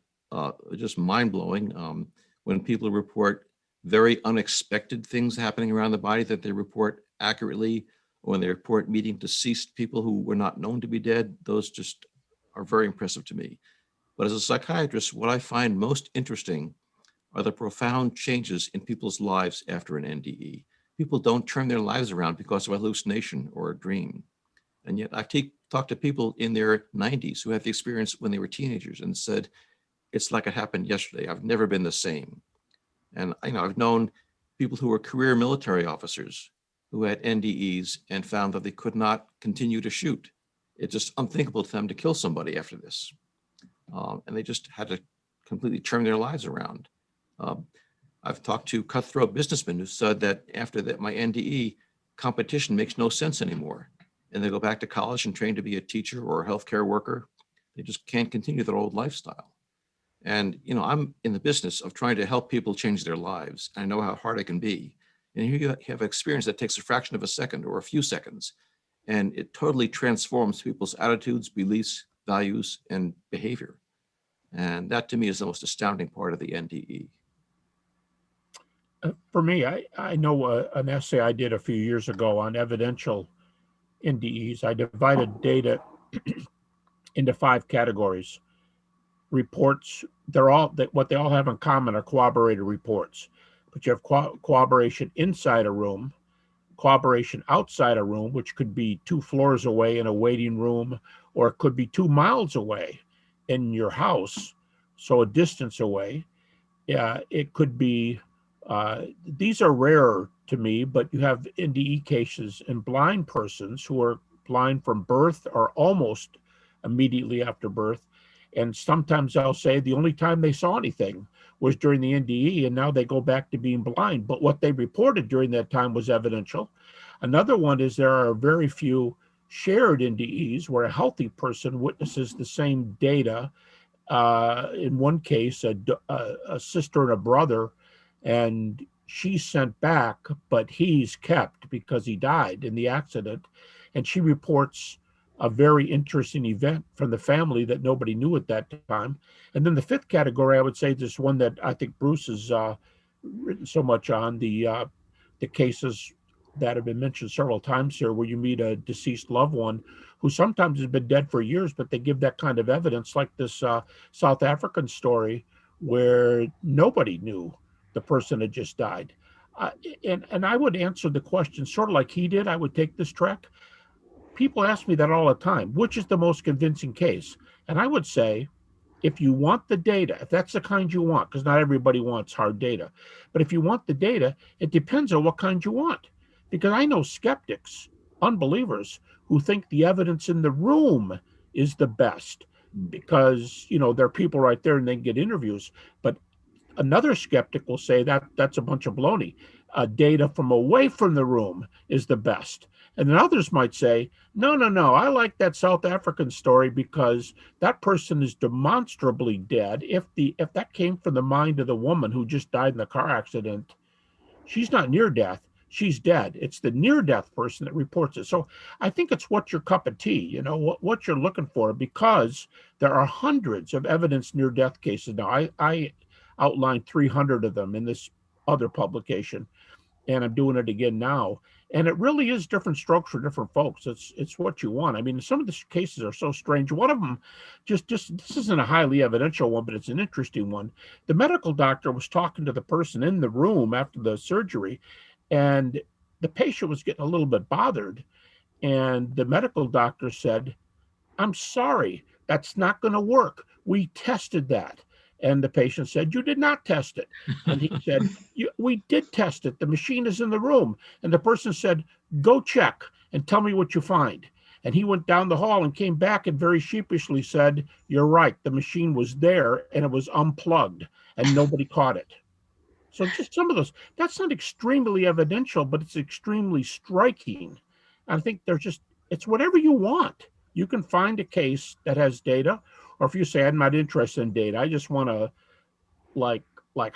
just mind-blowing. When people report very unexpected things happening around the body that they report accurately, or when they report meeting deceased people who were not known to be dead, those just are very impressive to me. But as a psychiatrist, what I find most interesting are the profound changes in people's lives after an NDE. People don't turn their lives around because of a hallucination or a dream. And yet I've talked to people in their 90s who had the experience when they were teenagers and said, it's like it happened yesterday. I've never been the same. And I've known people who were career military officers who had NDEs and found that they could not continue to shoot. It's just unthinkable to them to kill somebody after this. And they just had to completely turn their lives around. I've talked to cutthroat businessmen who said that after that, my NDE, competition makes no sense anymore. And they go back to college and train to be a teacher or a healthcare worker. They just can't continue their old lifestyle. And, I'm in the business of trying to help people change their lives. I know how hard it can be. And here you have experience that takes a fraction of a second or a few seconds, and it totally transforms people's attitudes, beliefs, values, and behavior. And that to me is the most astounding part of the NDE. For me, I know an essay I did a few years ago on evidential NDEs. I divided data into 5 categories. Reports, what they all have in common are corroborated reports. But you have corroboration inside a room, corroboration outside a room, which could be 2 floors away in a waiting room, or it could be 2 miles away in your house, so a distance away. It could be, these are rare to me, but you have NDE cases in blind persons who are blind from birth or almost immediately after birth. And sometimes I'll say the only time they saw anything was during the NDE, and now they go back to being blind. But what they reported during that time was evidential. Another one is there are very few shared NDEs where a healthy person witnesses the same data. In one case, a sister and a brother, and she's sent back, but he's kept because he died in the accident. And she reports a very interesting event from the family that nobody knew at that time. And then the 5th category, I would say, this one that I think Bruce has written so much on, the cases that have been mentioned several times here, where you meet a deceased loved one who sometimes has been dead for years, but they give that kind of evidence, like this South African story where nobody knew the person had just died. And I would answer the question sort of like he did. I would take this track. People ask me that all the time, which is the most convincing case? And I would say, if you want the data, if that's the kind you want, because not everybody wants hard data, but if you want the data, it depends on what kind you want. Because I know skeptics, unbelievers, who think the evidence in the room is the best because, there are people right there and they can get interviews. But another skeptic will say that that's a bunch of baloney. Data from away from the room is the best. And then others might say, no, I like that South African story because that person is demonstrably dead. If that came from the mind of the woman who just died in the car accident, she's not near death. She's dead. It's the near death person that reports it. So I think it's what's your cup of tea, what you're looking for, because there are hundreds of evidence near death cases. Now, I outlined 300 of them in this other publication, and I'm doing it again now. And it really is different strokes for different folks. It's what you want. I mean, some of the cases are so strange. One of them, just this isn't a highly evidential one, but it's an interesting one. The medical doctor was talking to the person in the room after the surgery, and the patient was getting a little bit bothered. And the medical doctor said, I'm sorry, that's not going to work. We tested that. And the patient said, you did not test it. And he said, we did test it. The machine is in the room. And the person said, go check and tell me what you find. And he went down the hall and came back and very sheepishly said, you're right. The machine was there and it was unplugged and nobody caught it. So just some of those, that's not extremely evidential, but it's extremely striking. I think it's whatever you want. You can find a case that has data, or if you say, I'm not interested in data, I just want to, like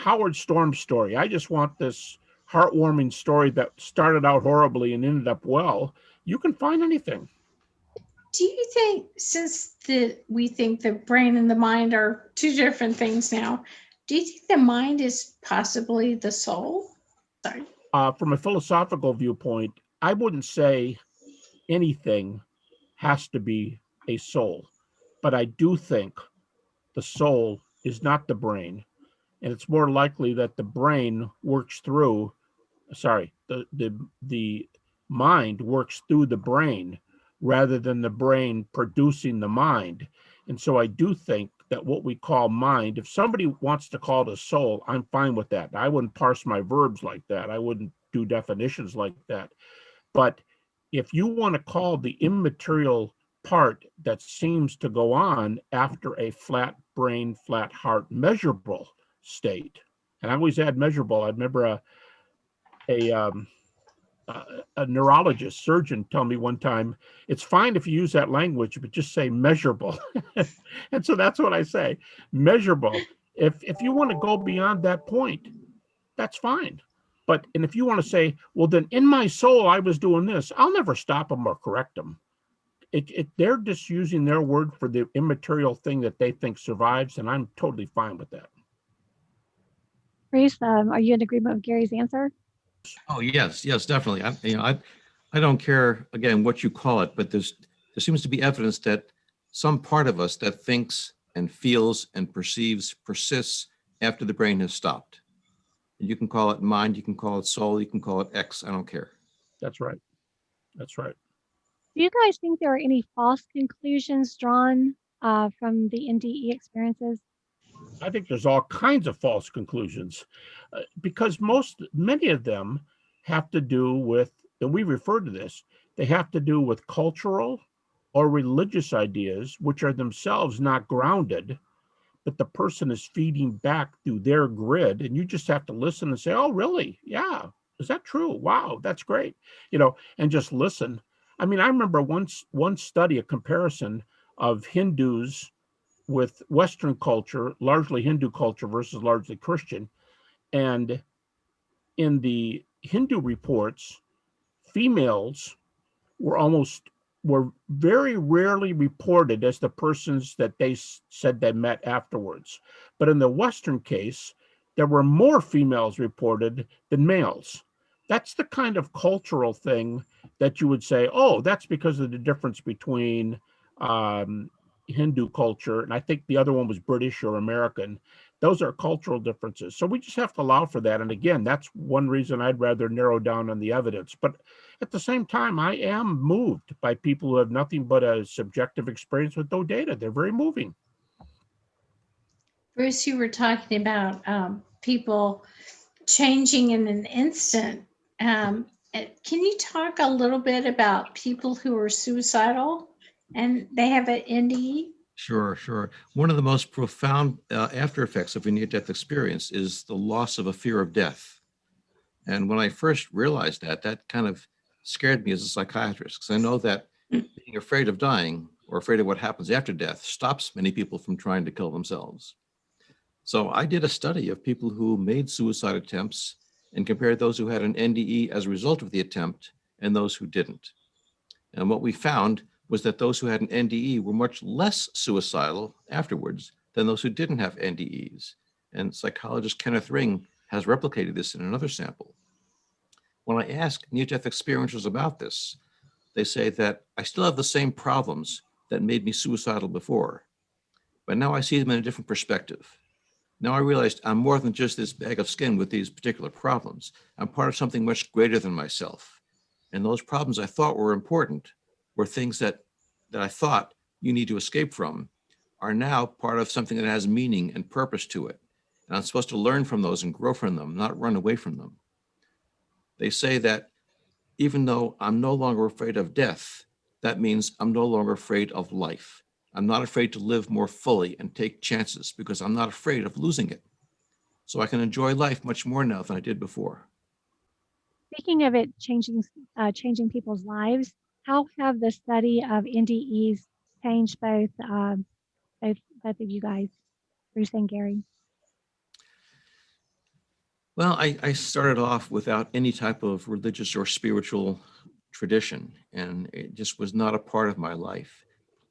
Howard Storm's story, I just want this heartwarming story that started out horribly and ended up well, you can find anything. Do you think, since we think the brain and the mind are two different things now, do you think the mind is possibly the soul? Sorry. From a philosophical viewpoint, I wouldn't say anything has to be a soul, but I do think the soul is not the brain, and it's more likely that the brain works through, the mind works through the brain rather than the brain producing the mind. And so I do think that what we call mind, if somebody wants to call it a soul, I'm fine with that. I wouldn't parse my verbs like that. I wouldn't do definitions like that. But if you want to call the immaterial part that seems to go on after a flat brain, flat heart, measurable state, and I always add measurable. I remember a neurologist, surgeon, tell me one time, it's fine if you use that language, but just say measurable. And so that's what I say, measurable. If you want to go beyond that point, that's fine. And if you want to say, well, then in my soul, I was doing this, I'll never stop them or correct them. They're just using their word for the immaterial thing that they think survives, and I'm totally fine with that. Bruce, are you in agreement with Gary's answer? Oh, yes, definitely. I don't care, again, what you call it, but there seems to be evidence that some part of us that thinks and feels and perceives persists after the brain has stopped. And you can call it mind, you can call it soul, you can call it X, I don't care. That's right. That's right. Do you guys think there are any false conclusions drawn from the NDE experiences? I think there's all kinds of false conclusions because many of them have to do with, and we refer to this, they have to do with cultural or religious ideas, which are themselves not grounded, but the person is feeding back through their grid. And you just have to listen and say, oh, really? Yeah. Is that true? Wow, that's great. And just listen. I mean, I remember one study, a comparison of Hindus with Western culture, largely Hindu culture versus largely Christian. And in the Hindu reports, females were very rarely reported as the persons that they said they met afterwards. But in the Western case, there were more females reported than males. That's the kind of cultural thing that you would say, oh, that's because of the difference between Hindu culture, and I think the other one was British or American. Those are cultural differences. So we just have to allow for that. And again, that's one reason I'd rather narrow down on the evidence. But at the same time, I am moved by people who have nothing but a subjective experience with no data. They're very moving. Bruce, you were talking about people changing in an instant. Can you talk a little bit about people who are suicidal? And they have an NDE? Sure, sure. One of the most profound after effects of a near-death experience is the loss of a fear of death. And when I first realized that, that kind of scared me as a psychiatrist, because I know that being afraid of dying or afraid of what happens after death stops many people from trying to kill themselves. So I did a study of people who made suicide attempts and compared those who had an NDE as a result of the attempt and those who didn't. And what we found was that those who had an NDE were much less suicidal afterwards than those who didn't have NDEs. And psychologist Kenneth Ring has replicated this in another sample. When I ask near-death experiencers about this, they say that I still have the same problems that made me suicidal before, but now I see them in a different perspective. Now I realized I'm more than just this bag of skin with these particular problems. I'm part of something much greater than myself. And those problems I thought were important were things that I thought you need to escape from are now part of something that has meaning and purpose to it. And I'm supposed to learn from those and grow from them, not run away from them. They say that even though I'm no longer afraid of death, that means I'm no longer afraid of life. I'm not afraid to live more fully and take chances because I'm not afraid of losing it. So I can enjoy life much more now than I did before. Speaking of it changing people's lives, how have the study of NDEs changed both of you guys, Bruce and Gary? Well, I started off without any type of religious or spiritual tradition, and it just was not a part of my life.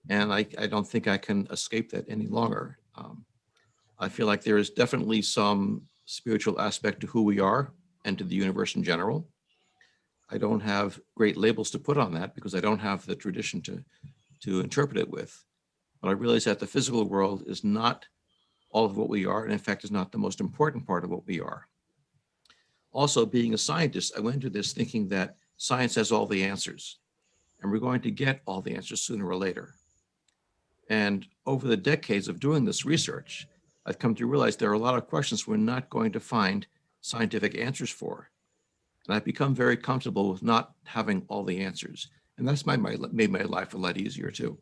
And I don't think I can escape that any longer. I feel like there is definitely some spiritual aspect to who we are and to the universe in general. I don't have great labels to put on that because I don't have the tradition to interpret it with. But I realize that the physical world is not all of what we are, and in fact is not the most important part of what we are. Also, being a scientist, I went into this thinking that science has all the answers, and we're going to get all the answers sooner or later. And over the decades of doing this research, I've come to realize there are a lot of questions we're not going to find scientific answers for. And I've become very comfortable with not having all the answers. And that's made my life a lot easier too.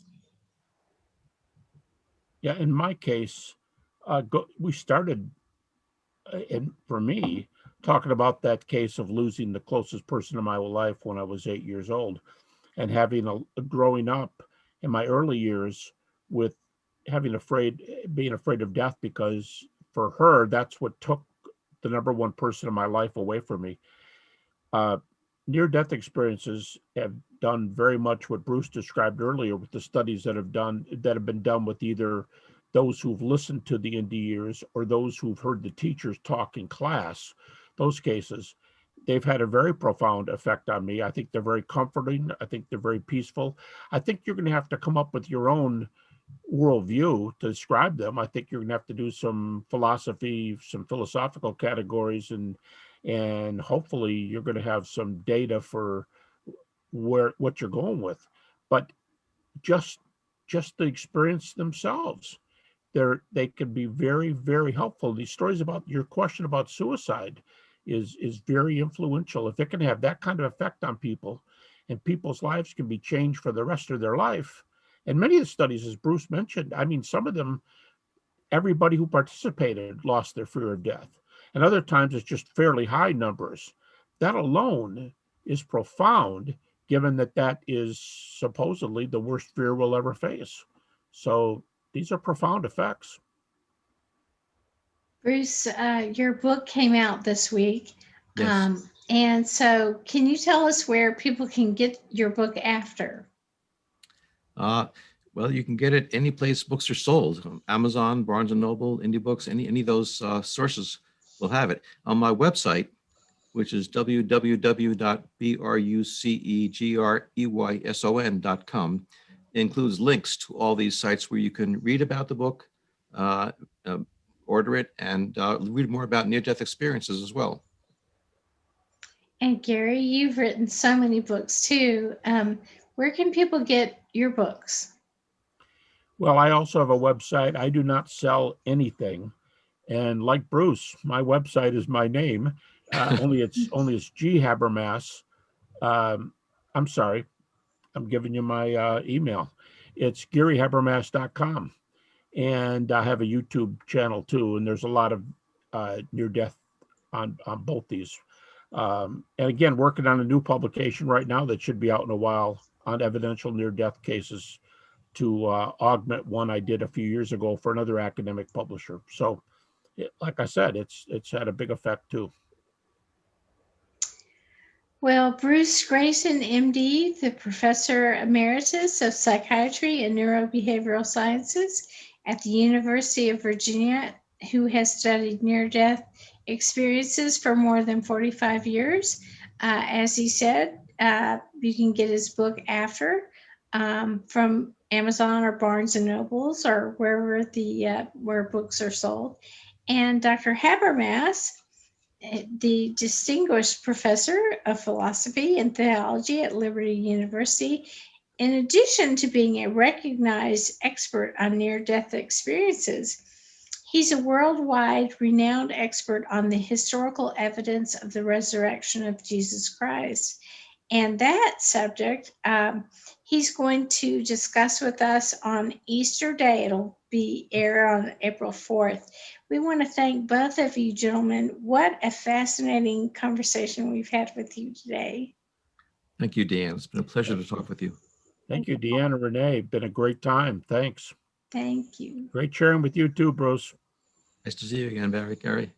Yeah, in my case, we started, and for me, talking about that case of losing the closest person in my life when I was 8 years old, and having growing up in my early years with being afraid of death, because for her, that's what took the number one person in my life away from me. Near-death experiences have done very much what Bruce described earlier with the studies that have been done with either those who've listened to the NDEs or those who've heard the teachers talk in class. Those cases, they've had a very profound effect on me. I think they're very comforting. I think they're very peaceful. I think you're going to have to come up with your own worldview to describe them. I think you're going to have to do some philosophy, some philosophical categories, and hopefully you're going to have some data for what you're going with. But just the experience themselves, they can be very, very helpful. These stories about your question about suicide is very influential. If it can have that kind of effect on people, and people's lives can be changed for the rest of their life. And many of the studies, as Bruce mentioned, I mean, some of them, everybody who participated lost their fear of death. And other times it's just fairly high numbers. That alone is profound, given that is supposedly the worst fear we'll ever face. So these are profound effects. Bruce, your book came out this week. Yes. And so can you tell us where people can get your book after? Well, you can get it any place books are sold. Amazon, Barnes & Noble, Indie Books, any of those sources will have it. On my website, which is www.brucegreyson.com, includes links to all these sites where you can read about the book, order it, and read more about near-death experiences as well. And Gary, you've written so many books too. Where can people get your books? Well, I also have a website. I do not sell anything. And like Bruce, my website is my name. Only it's G Habermas. I'm sorry, I'm giving you my email. it's GaryHabermas.com. And I have a YouTube channel too, and there's a lot of near-death on both these. And again, working on a new publication right now that should be out in a while on evidential near-death cases to augment one I did a few years ago for another academic publisher. So, like I said, it's had a big effect too. Well, Bruce Greyson, MD, the Professor Emeritus of Psychiatry and Neurobehavioral Sciences at the University of Virginia, who has studied near-death experiences for more than 45 years. As he said, you can get his book After from Amazon or Barnes & Nobles or wherever where books are sold. And Dr. Habermas, the Distinguished Professor of Philosophy and Theology at Liberty University, in addition to being a recognized expert on near-death experiences, he's a worldwide renowned expert on the historical evidence of the resurrection of Jesus Christ. And that subject, he's going to discuss with us on Easter Day. It'll be aired on April 4th. We want to thank both of you gentlemen. What a fascinating conversation we've had with you today. Thank you, Deanne. It's been a pleasure to talk with you. Thank you, Deanne and Renee. Been a great time. Thanks. Thank you. Great sharing with you too, Bruce. Nice to see you again, Gary.